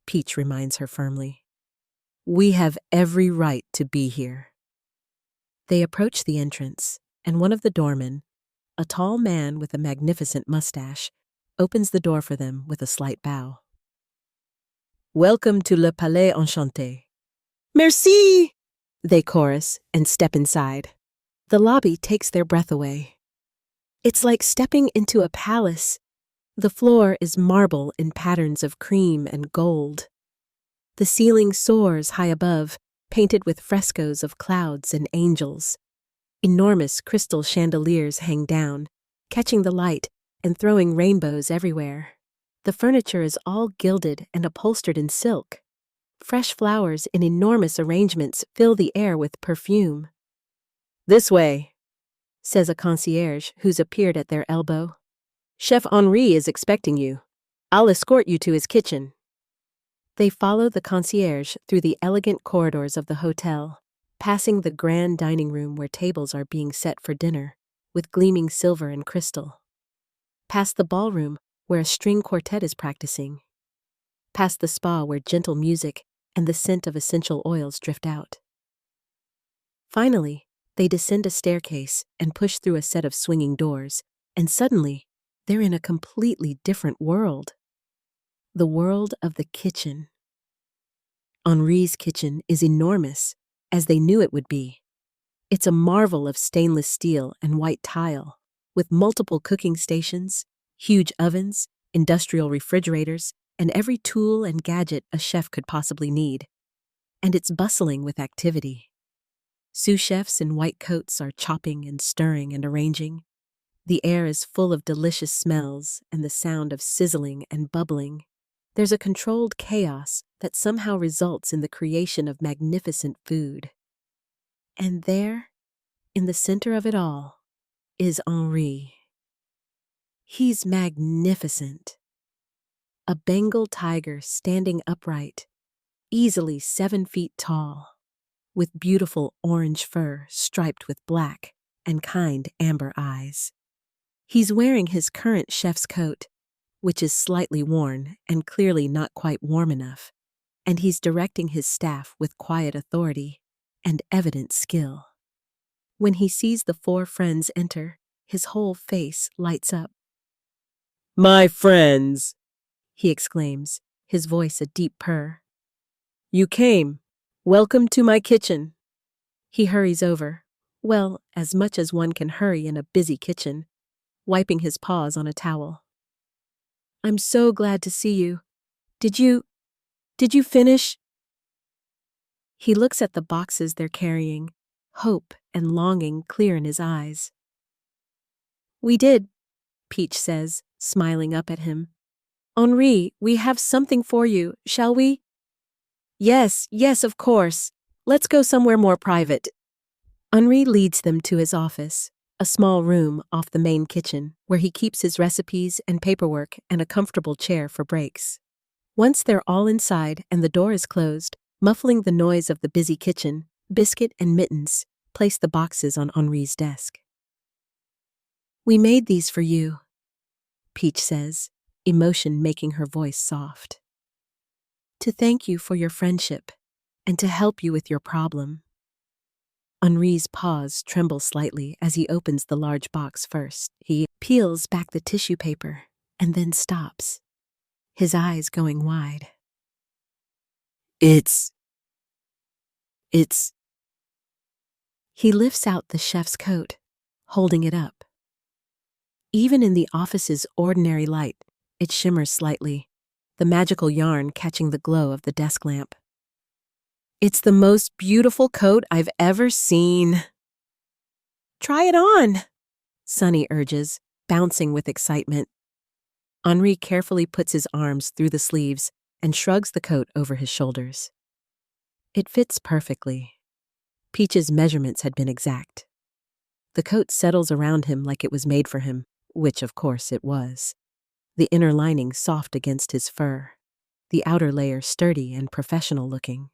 Peach reminds her firmly. We have every right to be here. They approach the entrance, and one of the doormen, a tall man with a magnificent mustache, opens the door for them with a slight bow. Welcome to Le Palais Enchanté. Merci! They chorus and step inside. The lobby takes their breath away. It's like stepping into a palace. The floor is marble in patterns of cream and gold. The ceiling soars high above, painted with frescoes of clouds and angels. Enormous crystal chandeliers hang down, catching the light and throwing rainbows everywhere. The furniture is all gilded and upholstered in silk. Fresh flowers in enormous arrangements fill the air with perfume. This way, says a concierge who's appeared at their elbow. Chef Henri is expecting you. I'll escort you to his kitchen. They follow the concierge through the elegant corridors of the hotel, passing the grand dining room where tables are being set for dinner, with gleaming silver and crystal. Past the ballroom, where a string quartet is practicing. Past the spa where gentle music and the scent of essential oils drift out. Finally, they descend a staircase and push through a set of swinging doors, and suddenly, they're in a completely different world. The world of the kitchen. Henri's kitchen is enormous, as they knew it would be. It's a marvel of stainless steel and white tile, with multiple cooking stations, huge ovens, industrial refrigerators, and every tool and gadget a chef could possibly need. And it's bustling with activity. Sous chefs in white coats are chopping and stirring and arranging. The air is full of delicious smells and the sound of sizzling and bubbling. There's a controlled chaos that somehow results in the creation of magnificent food. And there, in the center of it all, is Henri. He's magnificent. A Bengal tiger standing upright, easily 7 feet tall, with beautiful orange fur striped with black and kind amber eyes. He's wearing his current chef's coat, which is slightly worn and clearly not quite warm enough, and he's directing his staff with quiet authority and evident skill. When he sees the 4 friends enter, his whole face lights up. "My friends," he exclaims, his voice a deep purr. "You came. Welcome to my kitchen." He hurries over, well, as much as one can hurry in a busy kitchen, wiping his paws on a towel. "I'm so glad to see you. Did you finish?" He looks at the boxes they're carrying, hope and longing clear in his eyes. "We did," Peach says, smiling up at him. "Henri, we have something for you, shall we?" Yes, of course. Let's go somewhere more private." Henri leads them to his office, a small room off the main kitchen, where he keeps his recipes and paperwork and a comfortable chair for breaks. Once they're all inside and the door is closed, muffling the noise of the busy kitchen, Biscuit and Mittens place the boxes on Henri's desk. "We made these for you," Peach says, emotion making her voice soft. "To thank you for your friendship and to help you with your problem." Henri's paws tremble slightly as he opens the large box first. He peels back the tissue paper and then stops, his eyes going wide. It's... He lifts out the chef's coat, holding it up. Even in the office's ordinary light, it shimmers slightly, the magical yarn catching the glow of the desk lamp. "It's the most beautiful coat I've ever seen." "Try it on," Sunny urges, bouncing with excitement. Henri carefully puts his arms through the sleeves and shrugs the coat over his shoulders. It fits perfectly. Peach's measurements had been exact. The coat settles around him like it was made for him, which of course it was. The inner lining soft against his fur, the outer layer sturdy and professional looking.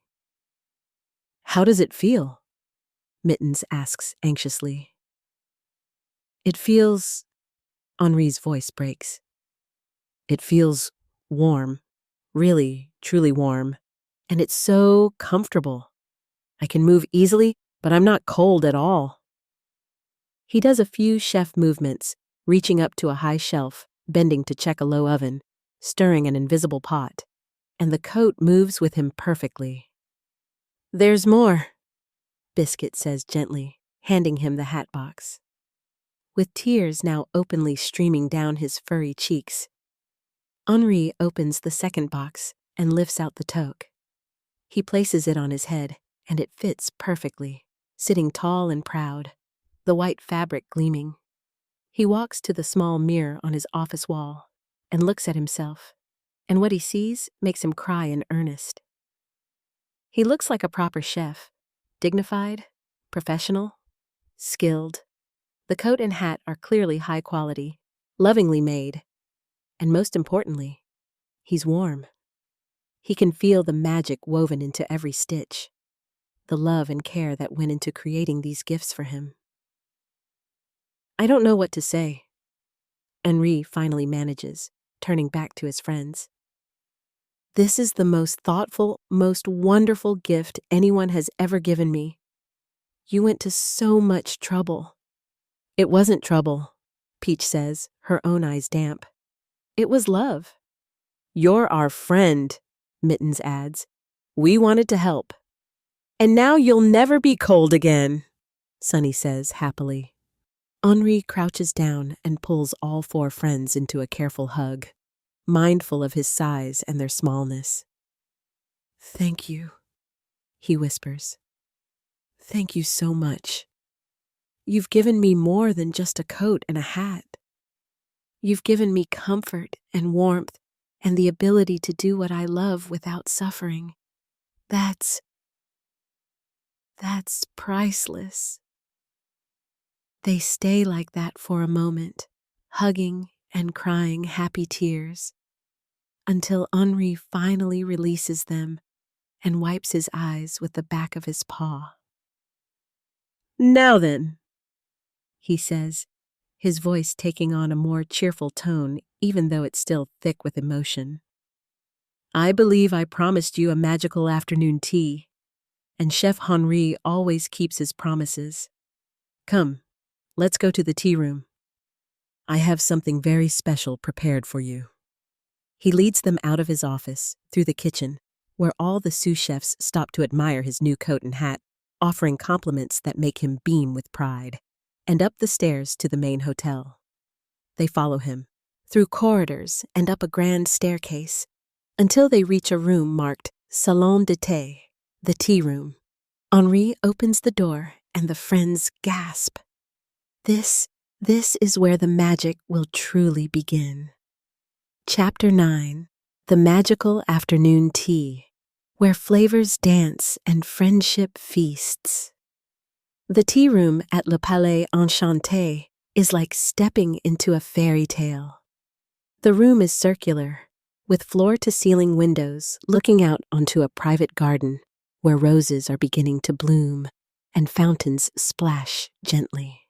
"How does it feel?" Mittens asks anxiously. "It feels..." Henri's voice breaks. "It feels warm, really, truly warm, and it's so comfortable. I can move easily, but I'm not cold at all." He does a few chef movements, reaching up to a high shelf, bending to check a low oven, stirring an invisible pot, and the coat moves with him perfectly. "There's more," Biscuit says gently, handing him the hat box. With tears now openly streaming down his furry cheeks, Henri opens the second box and lifts out the toque. He places it on his head, and it fits perfectly, sitting tall and proud, the white fabric gleaming. He walks to the small mirror on his office wall and looks at himself, and what he sees makes him cry in earnest. He looks like a proper chef, dignified, professional, skilled. The coat and hat are clearly high quality, lovingly made, and most importantly, he's warm. He can feel the magic woven into every stitch, the love and care that went into creating these gifts for him. "I don't know what to say," Henri finally manages, turning back to his friends. "This is the most thoughtful, most wonderful gift anyone has ever given me. You went to so much trouble." "It wasn't trouble," Peach says, her own eyes damp. "It was love." "You're our friend," Mittens adds. "We wanted to help." "And now you'll never be cold again," Sunny says happily. Henri crouches down and pulls all four friends into a careful hug, mindful of his size and their smallness. "Thank you," he whispers. "Thank you so much. You've given me more than just a coat and a hat. You've given me comfort and warmth and the ability to do what I love without suffering. That's priceless." They stay like that for a moment, hugging and crying happy tears, until Henri finally releases them and wipes his eyes with the back of his paw. "Now then," he says, his voice taking on a more cheerful tone even though it's still thick with emotion. "I believe I promised you a magical afternoon tea, and Chef Henri always keeps his promises. Come, let's go to the tea room. I have something very special prepared for you." He leads them out of his office, through the kitchen, where all the sous chefs stop to admire his new coat and hat, offering compliments that make him beam with pride, and up the stairs to the main hotel. They follow him, through corridors and up a grand staircase, until they reach a room marked Salon de Thé, The tea room. Henri opens the door and the friends gasp. This is where the magic will truly begin. Chapter 9. The Magical Afternoon Tea, where flavors dance and friendship feasts. The tea room at Le Palais Enchanté is like stepping into a fairy tale. The room is circular, with floor-to-ceiling windows looking out onto a private garden where roses are beginning to bloom and fountains splash gently.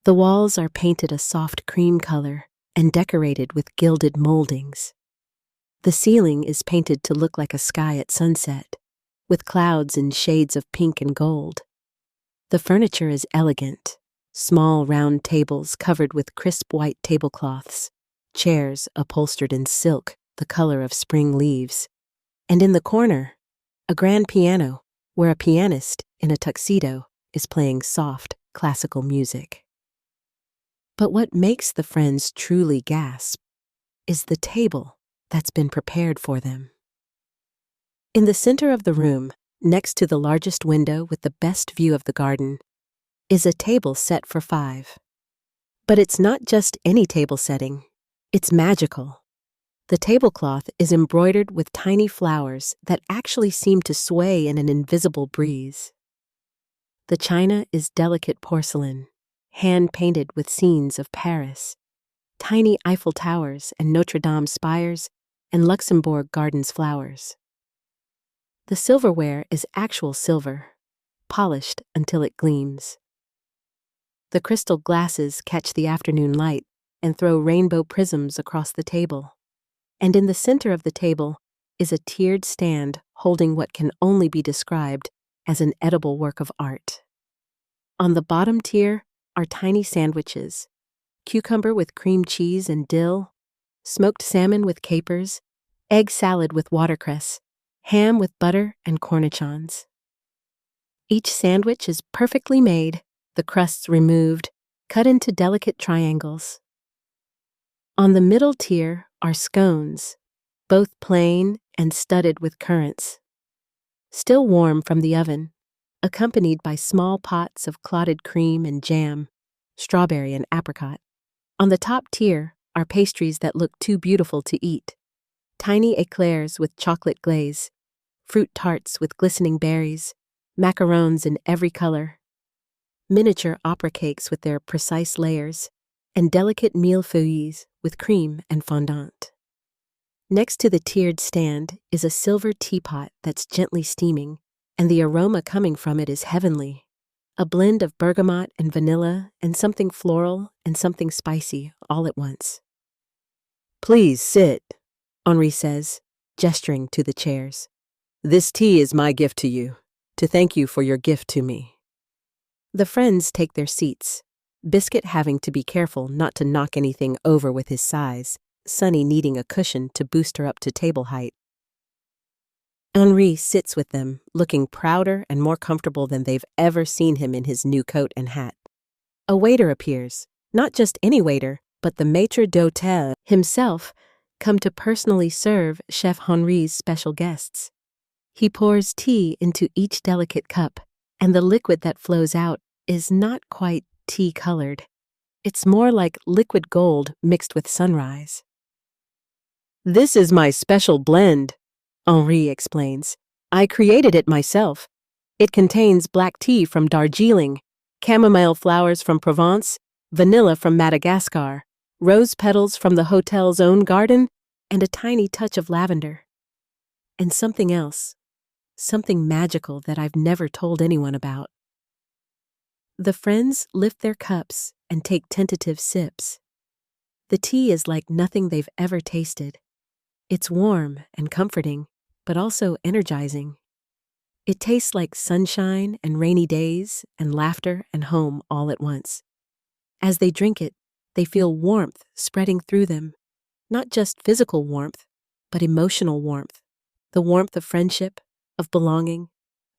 The walls are painted a soft cream color and decorated with gilded moldings. The ceiling is painted to look like a sky at sunset, with clouds in shades of pink and gold. The furniture is elegant, small round tables covered with crisp white tablecloths, chairs upholstered in silk the color of spring leaves, and in the corner, a grand piano where a pianist in a tuxedo is playing soft classical music. But what makes the friends truly gasp is the table that's been prepared for them. In the center of the room, next to the largest window with the best view of the garden, is a table set for 5. But it's not just any table setting, it's magical. The tablecloth is embroidered with tiny flowers that actually seem to sway in an invisible breeze. The china is delicate porcelain, hand-painted with scenes of Paris, tiny Eiffel Towers and Notre-Dame spires, and Luxembourg Gardens flowers. The silverware is actual silver, polished until it gleams. The crystal glasses catch the afternoon light and throw rainbow prisms across the table. And in the center of the table is a tiered stand holding what can only be described as an edible work of art. On the bottom tier are tiny sandwiches, cucumber with cream cheese and dill, smoked salmon with capers, egg salad with watercress, ham with butter and cornichons. Each sandwich is perfectly made, the crusts removed, cut into delicate triangles. On the middle tier are scones, both plain and studded with currants, still warm from the oven, accompanied by small pots of clotted cream and jam, strawberry and apricot. On the top tier are pastries that look too beautiful to eat, tiny eclairs with chocolate glaze, fruit tarts with glistening berries, macarons in every color, miniature opera cakes with their precise layers, and delicate millefeuilles with cream and fondant. Next to the tiered stand is a silver teapot that's gently steaming, and the aroma coming from it is heavenly. A blend of bergamot and vanilla and something floral and something spicy all at once. "Please sit," Henri says, gesturing to the chairs. "This tea is my gift to you, to thank you for your gift to me." The friends take their seats, Biscuit having to be careful not to knock anything over with his size, Sunny needing a cushion to boost her up to table height. Henri sits with them, looking prouder and more comfortable than they've ever seen him in his new coat and hat. A waiter appears, not just any waiter, but the maître d'hôtel himself, come to personally serve Chef Henri's special guests. He pours tea into each delicate cup, and the liquid that flows out is not quite tea-colored. It's more like liquid gold mixed with sunrise. "This is my special blend," Henri explains. "I created it myself. It contains black tea from Darjeeling, chamomile flowers from Provence, vanilla from Madagascar, rose petals from the hotel's own garden, and a tiny touch of lavender. And something else, something magical that I've never told anyone about." The friends lift their cups and take tentative sips. The tea is like nothing they've ever tasted. It's warm and comforting, but also energizing. It tastes like sunshine and rainy days and laughter and home all at once. As they drink it, they feel warmth spreading through them, not just physical warmth, but emotional warmth, the warmth of friendship, of belonging,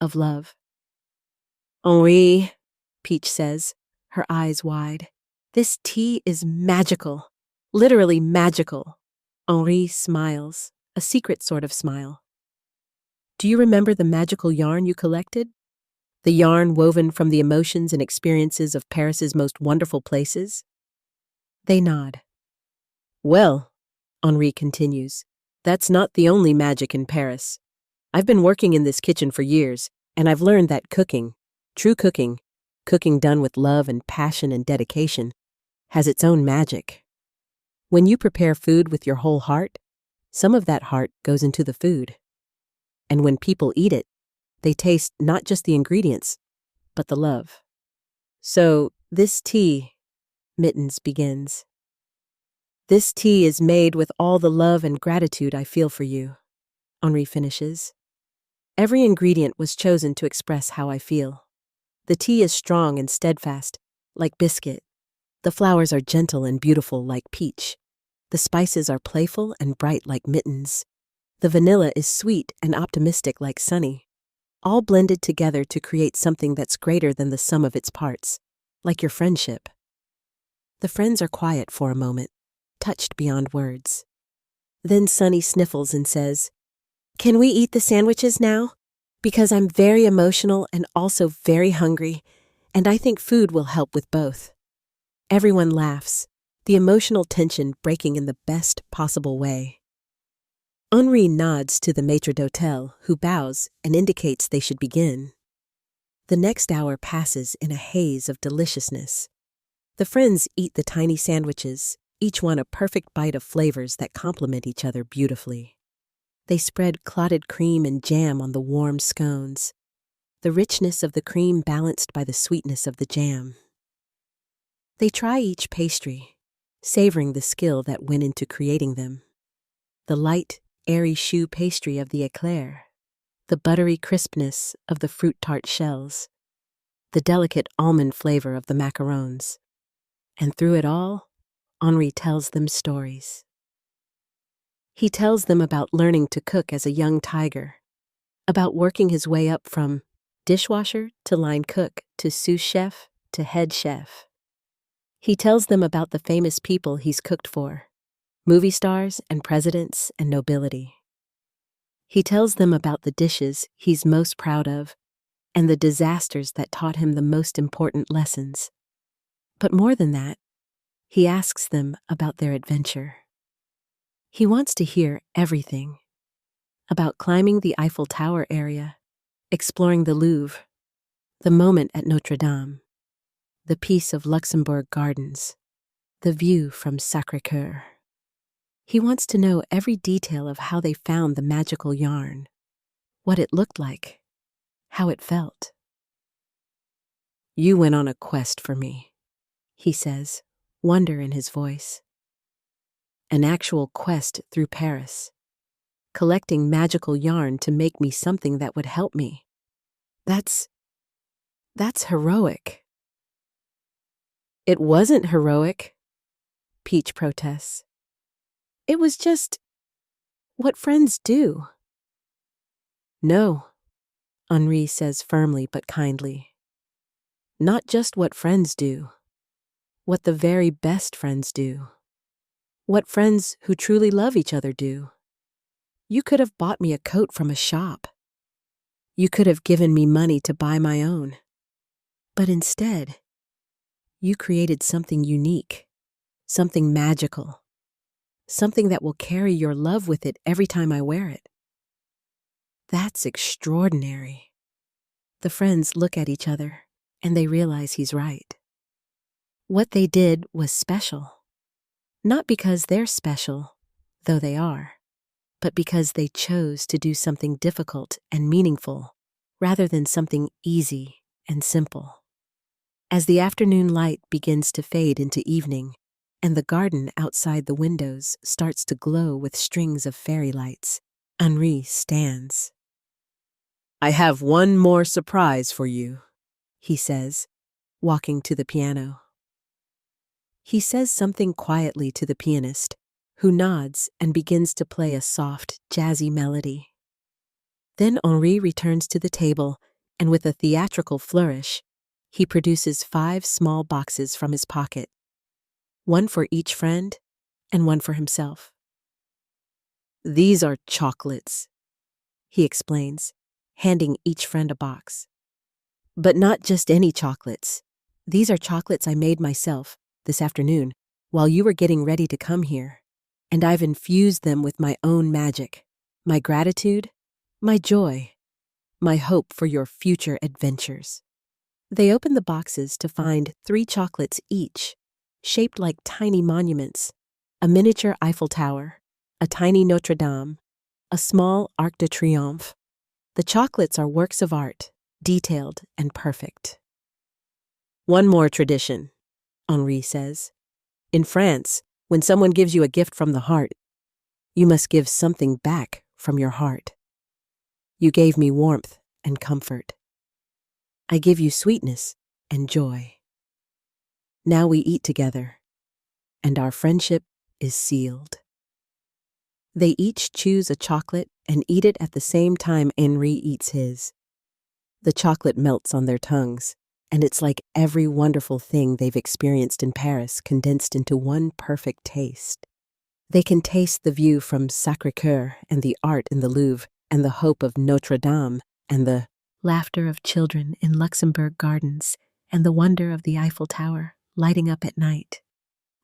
of love. "Henri," Peach says, her eyes wide, "this tea is magical, literally magical." Henri smiles, a secret sort of smile. Do you remember the magical yarn you collected? The yarn woven from the emotions and experiences of Paris's most wonderful places? They nod. Well, Henri continues, that's not the only magic in Paris. I've been working in this kitchen for years, and I've learned that cooking, true cooking, cooking done with love and passion and dedication, has its own magic. When you prepare food with your whole heart, some of that heart goes into the food. And when people eat it, they taste not just the ingredients, but the love. So, this tea, Mittens begins. This tea is made with all the love and gratitude I feel for you, Henri finishes. Every ingredient was chosen to express how I feel. The tea is strong and steadfast, like biscuit. The flowers are gentle and beautiful, like peach. The spices are playful and bright, like mittens. The vanilla is sweet and optimistic, like sunny. All blended together to create something that's greater than the sum of its parts, like your friendship. The friends are quiet for a moment, touched beyond words. Then Sunny sniffles and says, "Can we eat the sandwiches now? Because I'm very emotional and also very hungry, and I think food will help with both." Everyone laughs, the emotional tension breaking in the best possible way. Henri nods to the maître d'hôtel, who bows and indicates they should begin. The next hour passes in a haze of deliciousness. The friends eat the tiny sandwiches, each one a perfect bite of flavors that complement each other beautifully. They spread clotted cream and jam on the warm scones, the richness of the cream balanced by the sweetness of the jam. They try each pastry, savoring the skill that went into creating them. The light, airy choux pastry of the éclair, the buttery crispness of the fruit tart shells, the delicate almond flavor of the macarons. And through it all, Henri tells them stories. He tells them about learning to cook as a young tiger, about working his way up from dishwasher to line cook to sous chef to head chef. He tells them about the famous people he's cooked for, movie stars and presidents and nobility. He tells them about the dishes he's most proud of and the disasters that taught him the most important lessons. But more than that, he asks them about their adventure. He wants to hear everything, about climbing the Eiffel Tower area, exploring the Louvre, the moment at Notre-Dame, the peace of Luxembourg Gardens, the view from Sacré-Cœur. He wants to know every detail of how they found the magical yarn, what it looked like, how it felt. "You went on a quest for me," he says, wonder in his voice. An actual quest through Paris, collecting magical yarn to make me something that would help me. That's heroic. It wasn't heroic, Peach protests. It was just what friends do. No, Henri says firmly but kindly. Not just what friends do, what the very best friends do. What friends who truly love each other do. You could have bought me a coat from a shop. You could have given me money to buy my own. But instead, you created something unique, something magical, something that will carry your love with it every time I wear it. That's extraordinary. The friends look at each other, and they realize he's right. What they did was special. Not because they're special, though they are, but because they chose to do something difficult and meaningful rather than something easy and simple. As the afternoon light begins to fade into evening, and the garden outside the windows starts to glow with strings of fairy lights, Henri stands. "I have one more surprise for you," he says, walking to the piano. He says something quietly to the pianist, who nods and begins to play a soft, jazzy melody. Then Henri returns to the table, and with a theatrical flourish, he produces 5 small boxes from his pocket, one for each friend and one for himself. "These are chocolates," he explains, handing each friend a box. But not just any chocolates. These are chocolates I made myself this afternoon while you were getting ready to come here, and I've infused them with my own magic, my gratitude, my joy, my hope for your future adventures. They open the boxes to find 3 chocolates each, shaped like tiny monuments, a miniature Eiffel Tower, a tiny Notre-Dame, a small Arc de Triomphe. The chocolates are works of art, detailed and perfect. One more tradition, Henri says. In France, when someone gives you a gift from the heart, you must give something back from your heart. You gave me warmth and comfort. I give you sweetness and joy. Now we eat together, and our friendship is sealed. They each choose a chocolate and eat it at the same time Henri eats his. The chocolate melts on their tongues, and it's like every wonderful thing they've experienced in Paris condensed into one perfect taste. They can taste the view from Sacré-Cœur and the art in the Louvre and the hope of Notre-Dame and the laughter of children in Luxembourg Gardens and the wonder of the Eiffel Tower lighting up at night.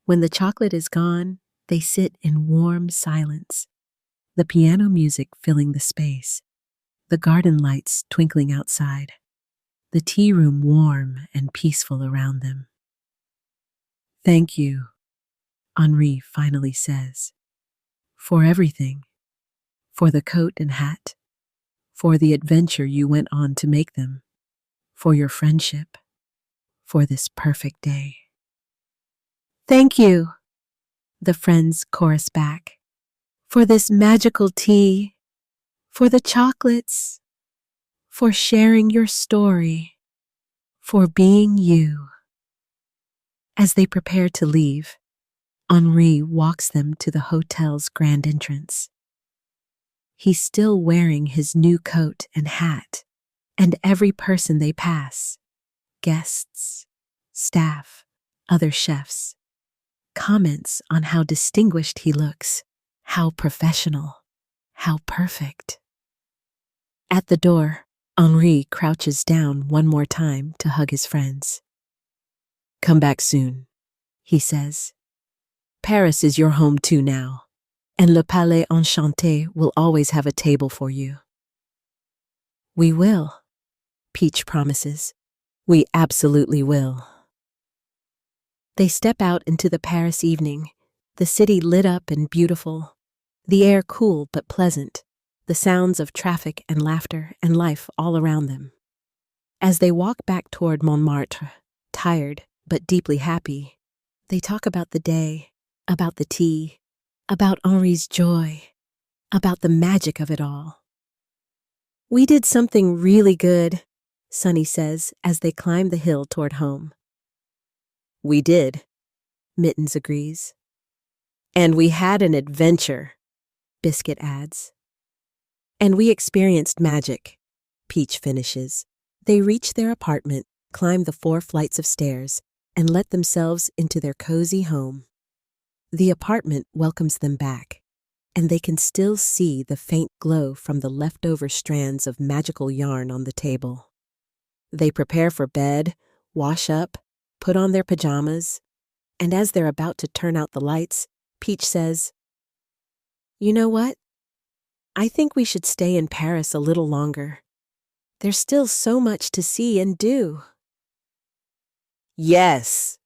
When the chocolate is gone, they sit in warm silence, the piano music filling the space, the garden lights twinkling outside, the tea room warm and peaceful around them. Thank you, Henri finally says, for everything, for the coat and hat, for the adventure you went on to make them, for your friendship, for this perfect day. Thank you, the friends chorus back, for this magical tea, for the chocolates, for sharing your story, for being you. As they prepare to leave, Henri walks them to the hotel's grand entrance. He's still wearing his new coat and hat, and every person they pass, guests, staff, other chefs, comments on how distinguished he looks, how professional, how perfect. At the door, Henri crouches down one more time to hug his friends. Come back soon, he says. Paris is your home too now, and Le Palais Enchanté will always have a table for you. We will, Peach promises. We absolutely will. They step out into the Paris evening, the city lit up and beautiful, the air cool but pleasant, the sounds of traffic and laughter and life all around them. As they walk back toward Montmartre, tired but deeply happy, they talk about the day, about the tea, about Henri's joy, about the magic of it all. We did something really good, Sunny says as they climb the hill toward home. We did, Mittens agrees. And we had an adventure, Biscuit adds. And we experienced magic, Peach finishes. They reach their apartment, climb the 4 flights of stairs, and let themselves into their cozy home. The apartment welcomes them back, and they can still see the faint glow from the leftover strands of magical yarn on the table. They prepare for bed, wash up, put on their pajamas, and as they're about to turn out the lights, Peach says, You know what? I think we should stay in Paris a little longer. There's still so much to see and do. Yes,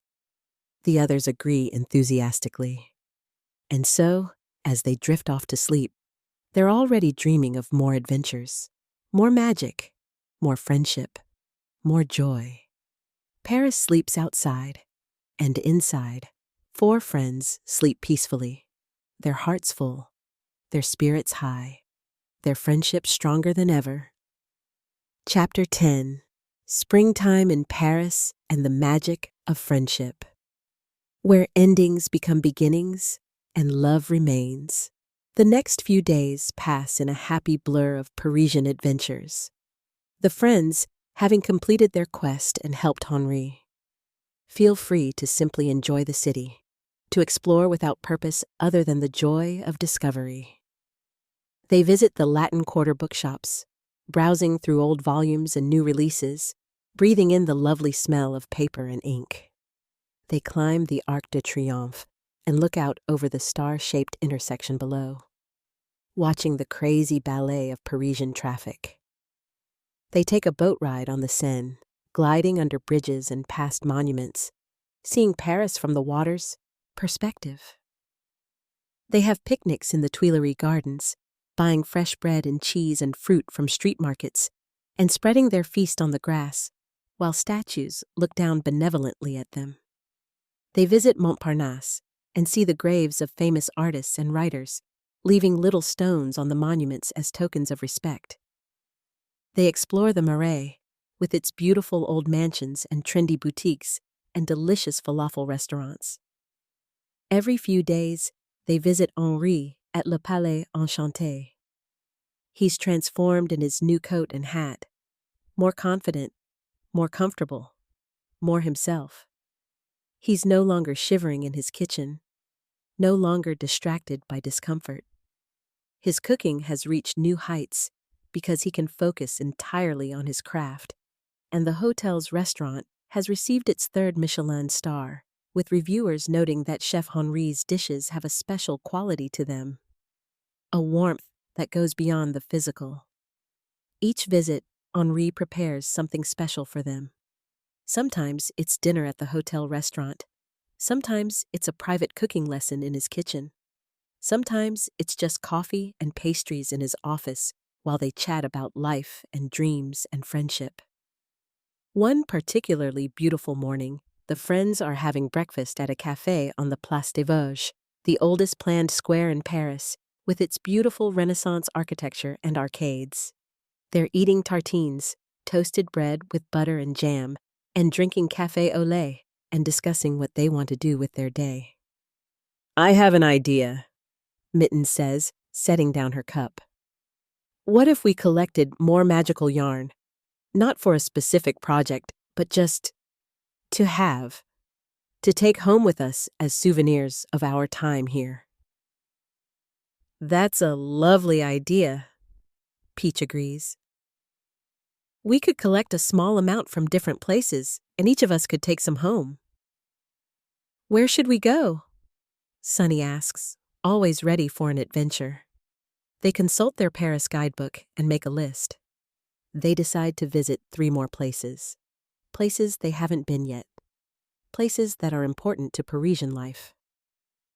the others agree enthusiastically. And so, as they drift off to sleep, they're already dreaming of more adventures, more magic, more friendship, more joy. Paris sleeps outside, and inside, 4 friends sleep peacefully, their hearts full, their spirits high, their friendship stronger than ever. Chapter 10: Springtime in Paris and the Magic of Friendship. Where endings become beginnings and love remains. The next few days pass in a happy blur of Parisian adventures. The friends, having completed their quest and helped Henri, feel free to simply enjoy the city, to explore without purpose other than the joy of discovery. They visit the Latin Quarter bookshops, browsing through old volumes and new releases, breathing in the lovely smell of paper and ink. They climb the Arc de Triomphe and look out over the star-shaped intersection below, watching the crazy ballet of Parisian traffic. They take a boat ride on the Seine, gliding under bridges and past monuments, seeing Paris from the water's perspective. They have picnics in the Tuileries Gardens, buying fresh bread and cheese and fruit from street markets, and spreading their feast on the grass, while statues look down benevolently at them. They visit Montparnasse and see the graves of famous artists and writers, leaving little stones on the monuments as tokens of respect. They explore the Marais, with its beautiful old mansions and trendy boutiques and delicious falafel restaurants. Every few days, they visit Henri at Le Palais Enchanté. He's transformed in his new coat and hat, more confident, more comfortable, more himself. He's no longer shivering in his kitchen, no longer distracted by discomfort. His cooking has reached new heights because he can focus entirely on his craft, and the hotel's restaurant has received its 3rd Michelin star, with reviewers noting that Chef Henri's dishes have a special quality to them, a warmth that goes beyond the physical. Each visit, Henri prepares something special for them. Sometimes it's dinner at the hotel restaurant. Sometimes it's a private cooking lesson in his kitchen. Sometimes it's just coffee and pastries in his office while they chat about life and dreams and friendship. One particularly beautiful morning, the friends are having breakfast at a café on the Place des Vosges, the oldest planned square in Paris, with its beautiful Renaissance architecture and arcades. They're eating tartines, toasted bread with butter and jam, and drinking café au lait and discussing what they want to do with their day. "I have an idea," Mittens says, setting down her cup. "What if we collected more magical yarn? Not for a specific project, but just to have, to take home with us as souvenirs of our time here." "That's a lovely idea," Peach agrees. "We could collect a small amount from different places, and each of us could take some home." "Where should we go?" Sunny asks, always ready for an adventure. They consult their Paris guidebook and make a list. They decide to visit 3 more places. Places they haven't been yet. Places that are important to Parisian life.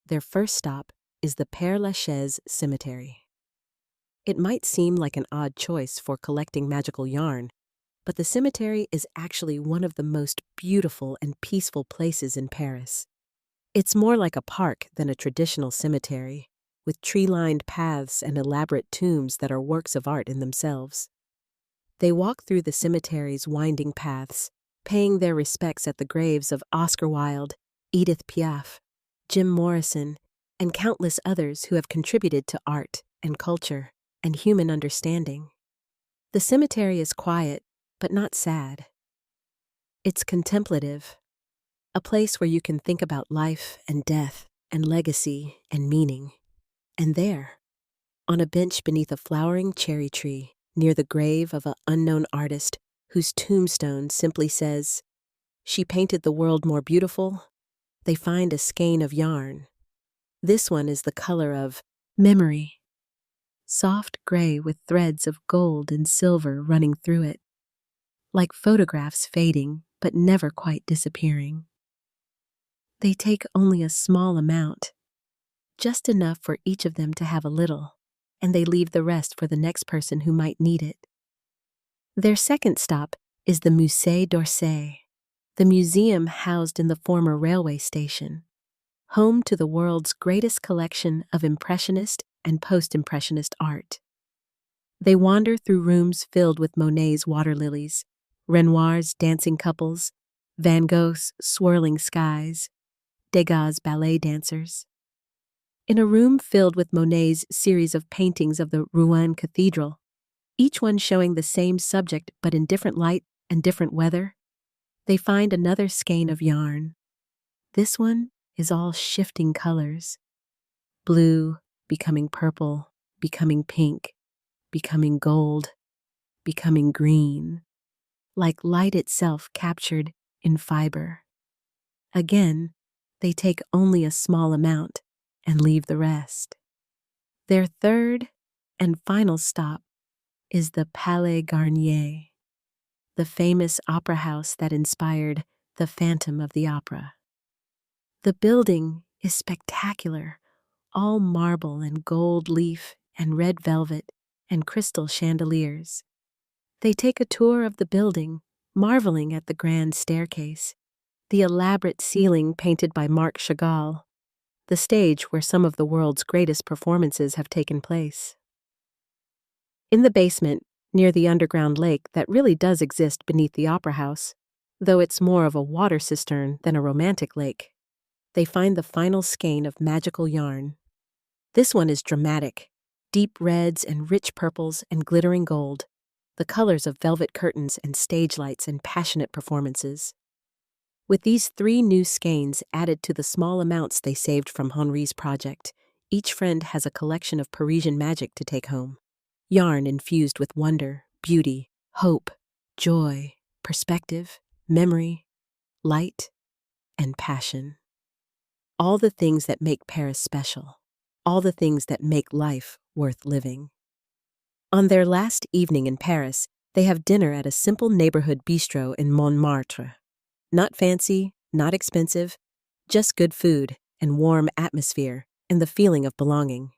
Their first stop is the Père Lachaise Cemetery. It might seem like an odd choice for collecting magical yarn, but the cemetery is actually one of the most beautiful and peaceful places in Paris. It's more like a park than a traditional cemetery, with tree-lined paths and elaborate tombs that are works of art in themselves. They walk through the cemetery's winding paths, paying their respects at the graves of Oscar Wilde, Edith Piaf, Jim Morrison, and countless others who have contributed to art and culture and human understanding. The cemetery is quiet, but not sad. It's contemplative, a place where you can think about life and death and legacy and meaning. And there, on a bench beneath a flowering cherry tree, near the grave of an unknown artist whose tombstone simply says, "She painted the world more beautiful," they find a skein of yarn. This one is the color of memory, soft gray with threads of gold and silver running through it, like photographs fading but never quite disappearing. They take only a small amount, just enough for each of them to have a little, and they leave the rest for the next person who might need it. Their second stop is the Musée d'Orsay, the museum housed in the former railway station, home to the world's greatest collection of Impressionist and Post-Impressionist art. They wander through rooms filled with Monet's water lilies, Renoir's dancing couples, Van Gogh's swirling skies, Degas' ballet dancers. In a room filled with Monet's series of paintings of the Rouen Cathedral, each one showing the same subject but in different light and different weather, they find another skein of yarn. This one is all shifting colors. Blue becoming purple, becoming pink, becoming gold, becoming green, like light itself captured in fiber. Again, they take only a small amount and leave the rest. Their third and final stop is the Palais Garnier, the famous opera house that inspired the Phantom of the Opera. The building is spectacular, all marble and gold leaf and red velvet and crystal chandeliers. They take a tour of the building, marveling at the grand staircase, the elaborate ceiling painted by Marc Chagall, the stage where some of the world's greatest performances have taken place. In the basement, near the underground lake that really does exist beneath the opera house, though it's more of a water cistern than a romantic lake, they find the final skein of magical yarn. This one is dramatic, deep reds and rich purples and glittering gold, the colors of velvet curtains and stage lights and passionate performances. With these 3 new skeins added to the small amounts they saved from Henri's project, each friend has a collection of Parisian magic to take home. Yarn infused with wonder, beauty, hope, joy, perspective, memory, light, and passion. All the things that make Paris special. All the things that make life worth living. On their last evening in Paris, they have dinner at a simple neighborhood bistro in Montmartre. Not fancy, not expensive, just good food and warm atmosphere and the feeling of belonging.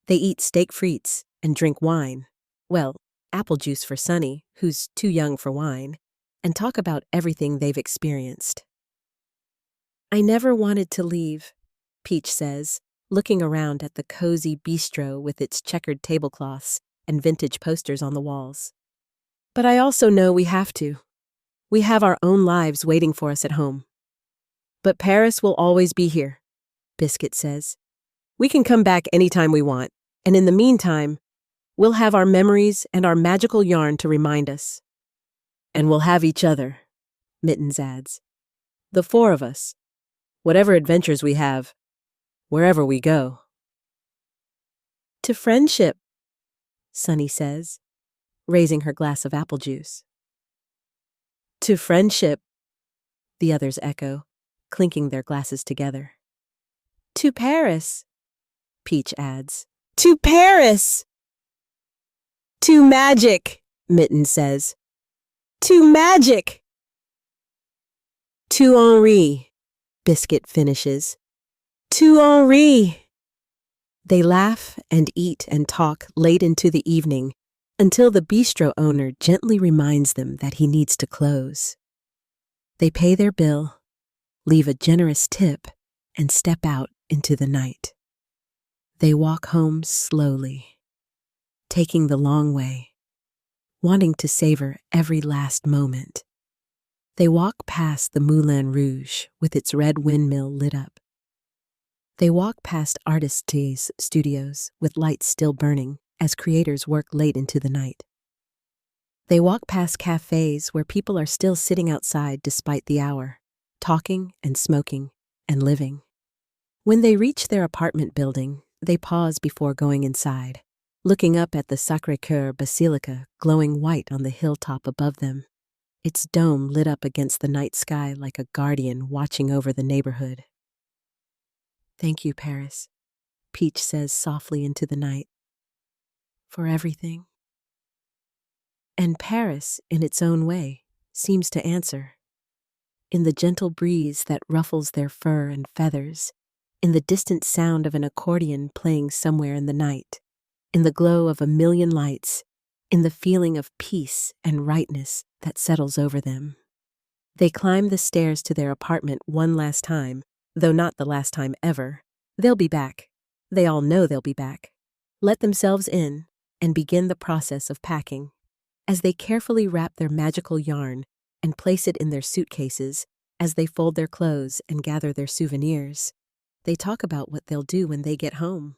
They eat steak frites and drink wine, well, apple juice for Sonny, who's too young for wine, and talk about everything they've experienced. I never wanted to leave, Peach says, looking around at the cozy bistro with its checkered tablecloths and vintage posters on the walls. But I also know we have to. We have our own lives waiting for us at home. But Paris will always be here, Biscuit says. We can come back anytime we want, and in the meantime, we'll have our memories and our magical yarn to remind us. And we'll have each other, Mittens adds. The 4 of us. Whatever adventures we have, wherever we go. To friendship, Sunny says, raising her glass of apple juice. To friendship, the others echo, clinking their glasses together. To Paris, Peach adds. To Paris! To magic, Mitten says. To magic! To Henri, Biscuit finishes. To Henri! They laugh and eat and talk late into the evening until the bistro owner gently reminds them that he needs to close. They pay their bill, leave a generous tip, and step out into the night. They walk home slowly, taking the long way, wanting to savor every last moment. They walk past the Moulin Rouge with its red windmill lit up. They walk past artists' studios with lights still burning as creators work late into the night. They walk past cafes where people are still sitting outside despite the hour, talking and smoking and living. When they reach their apartment building, they pause before going inside, looking up at the Sacré-Cœur Basilica glowing white on the hilltop above them, its dome lit up against the night sky like a guardian watching over the neighborhood. Thank you, Paris, Peach says softly into the night. For everything. And Paris, in its own way, seems to answer. In the gentle breeze that ruffles their fur and feathers, in the distant sound of an accordion playing somewhere in the night, in the glow of a million lights, in the feeling of peace and rightness that settles over them. They climb the stairs to their apartment one last time, though not the last time ever. They'll be back. They all know they'll be back. Let themselves in and begin the process of packing. As they carefully wrap their magical yarn and place it in their suitcases, as they fold their clothes and gather their souvenirs, they talk about what they'll do when they get home.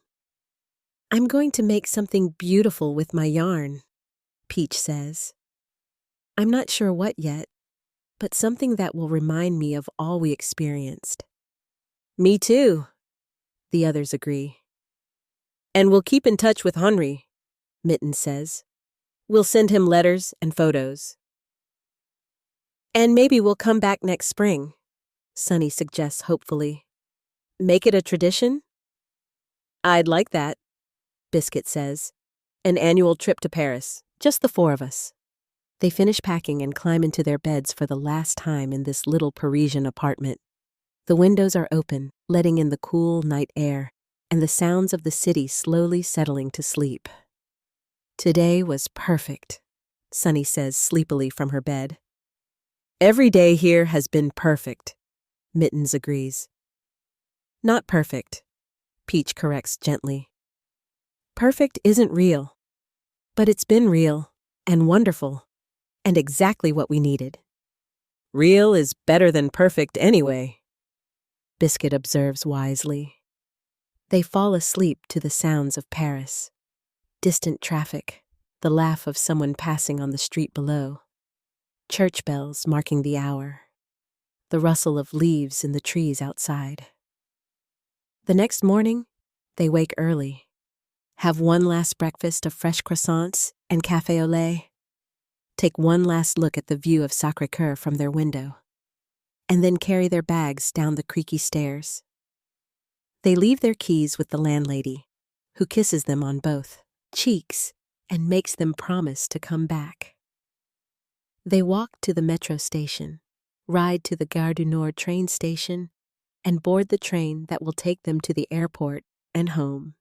I'm going to make something beautiful with my yarn, Peach says. I'm not sure what yet, but something that will remind me of all we experienced. Me too, the others agree. And we'll keep in touch with Henri, Mittens says. We'll send him letters and photos. And maybe we'll come back next spring, Sunny suggests hopefully. Make it a tradition? I'd like that, Biscuit says. An annual trip to Paris, just the four of us. They finish packing and climb into their beds for the last time in this little Parisian apartment. The windows are open, letting in the cool night air and the sounds of the city slowly settling to sleep. Today was perfect, Sunny says sleepily from her bed. Every day here has been perfect, Mittens agrees. Not perfect, Peach corrects gently. Perfect isn't real, but it's been real and wonderful and exactly what we needed. Real is better than perfect anyway, Biscuit observes wisely. They fall asleep to the sounds of Paris. Distant traffic, the laugh of someone passing on the street below, church bells marking the hour, the rustle of leaves in the trees outside. The next morning, they wake early, have one last breakfast of fresh croissants and café au lait, take one last look at the view of Sacré-Cœur from their window, and then carry their bags down the creaky stairs. They leave their keys with the landlady, who kisses them on both cheeks and makes them promise to come back. They walk to the metro station, ride to the Gare du Nord train station, and board the train that will take them to the airport and home.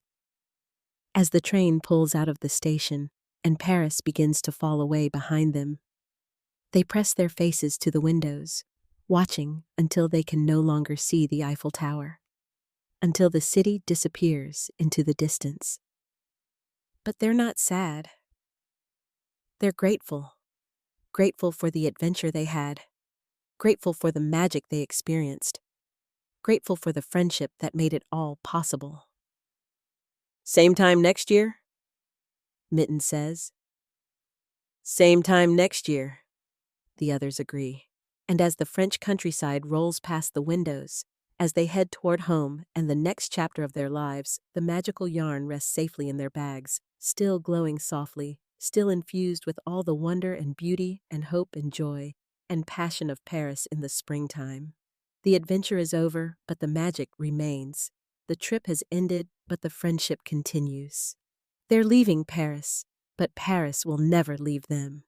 As the train pulls out of the station and Paris begins to fall away behind them, they press their faces to the windows, watching until they can no longer see the Eiffel Tower, until the city disappears into the distance. But they're not sad. They're grateful. Grateful for the adventure they had. Grateful for the magic they experienced. Grateful for the friendship that made it all possible. Same time next year? Mittens says. Same time next year, the others agree. And as the French countryside rolls past the windows, as they head toward home and the next chapter of their lives, the magical yarn rests safely in their bags, still glowing softly, still infused with all the wonder and beauty and hope and joy and passion of Paris in the springtime. The adventure is over, but the magic remains. The trip has ended, but the friendship continues. They're leaving Paris, but Paris will never leave them.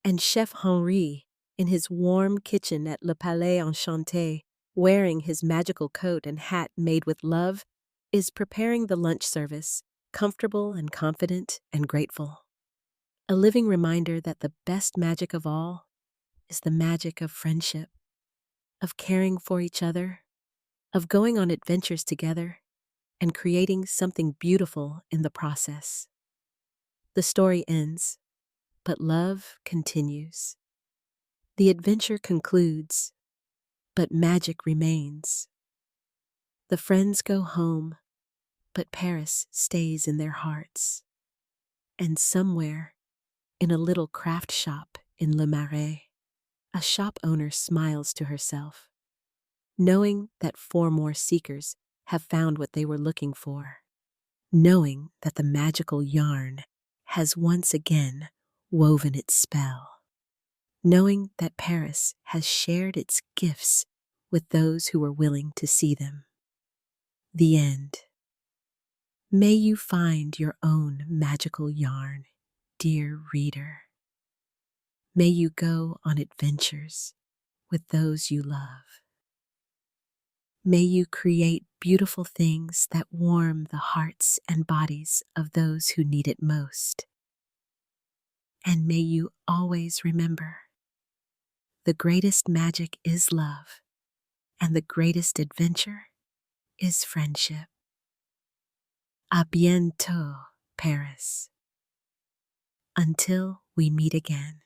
And Chef Henri, in his warm kitchen at Le Palais Enchanté, wearing his magical coat and hat made with love, is preparing the lunch service, comfortable and confident and grateful. A living reminder that the best magic of all is the magic of friendship, of caring for each other, of going on adventures together, and creating something beautiful in the process. The story ends, but love continues. The adventure concludes, but magic remains. The friends go home, but Paris stays in their hearts. And somewhere, in a little craft shop in Le Marais, a shop owner smiles to herself, knowing that 4 more seekers have found what they were looking for, knowing that the magical yarn has once again woven its spell, knowing that Paris has shared its gifts with those who were willing to see them. The end. May you find your own magical yarn, dear reader. May you go on adventures with those you love. May you create beautiful things that warm the hearts and bodies of those who need it most. And may you always remember, the greatest magic is love, and the greatest adventure is friendship. À bientôt, Paris. Until we meet again.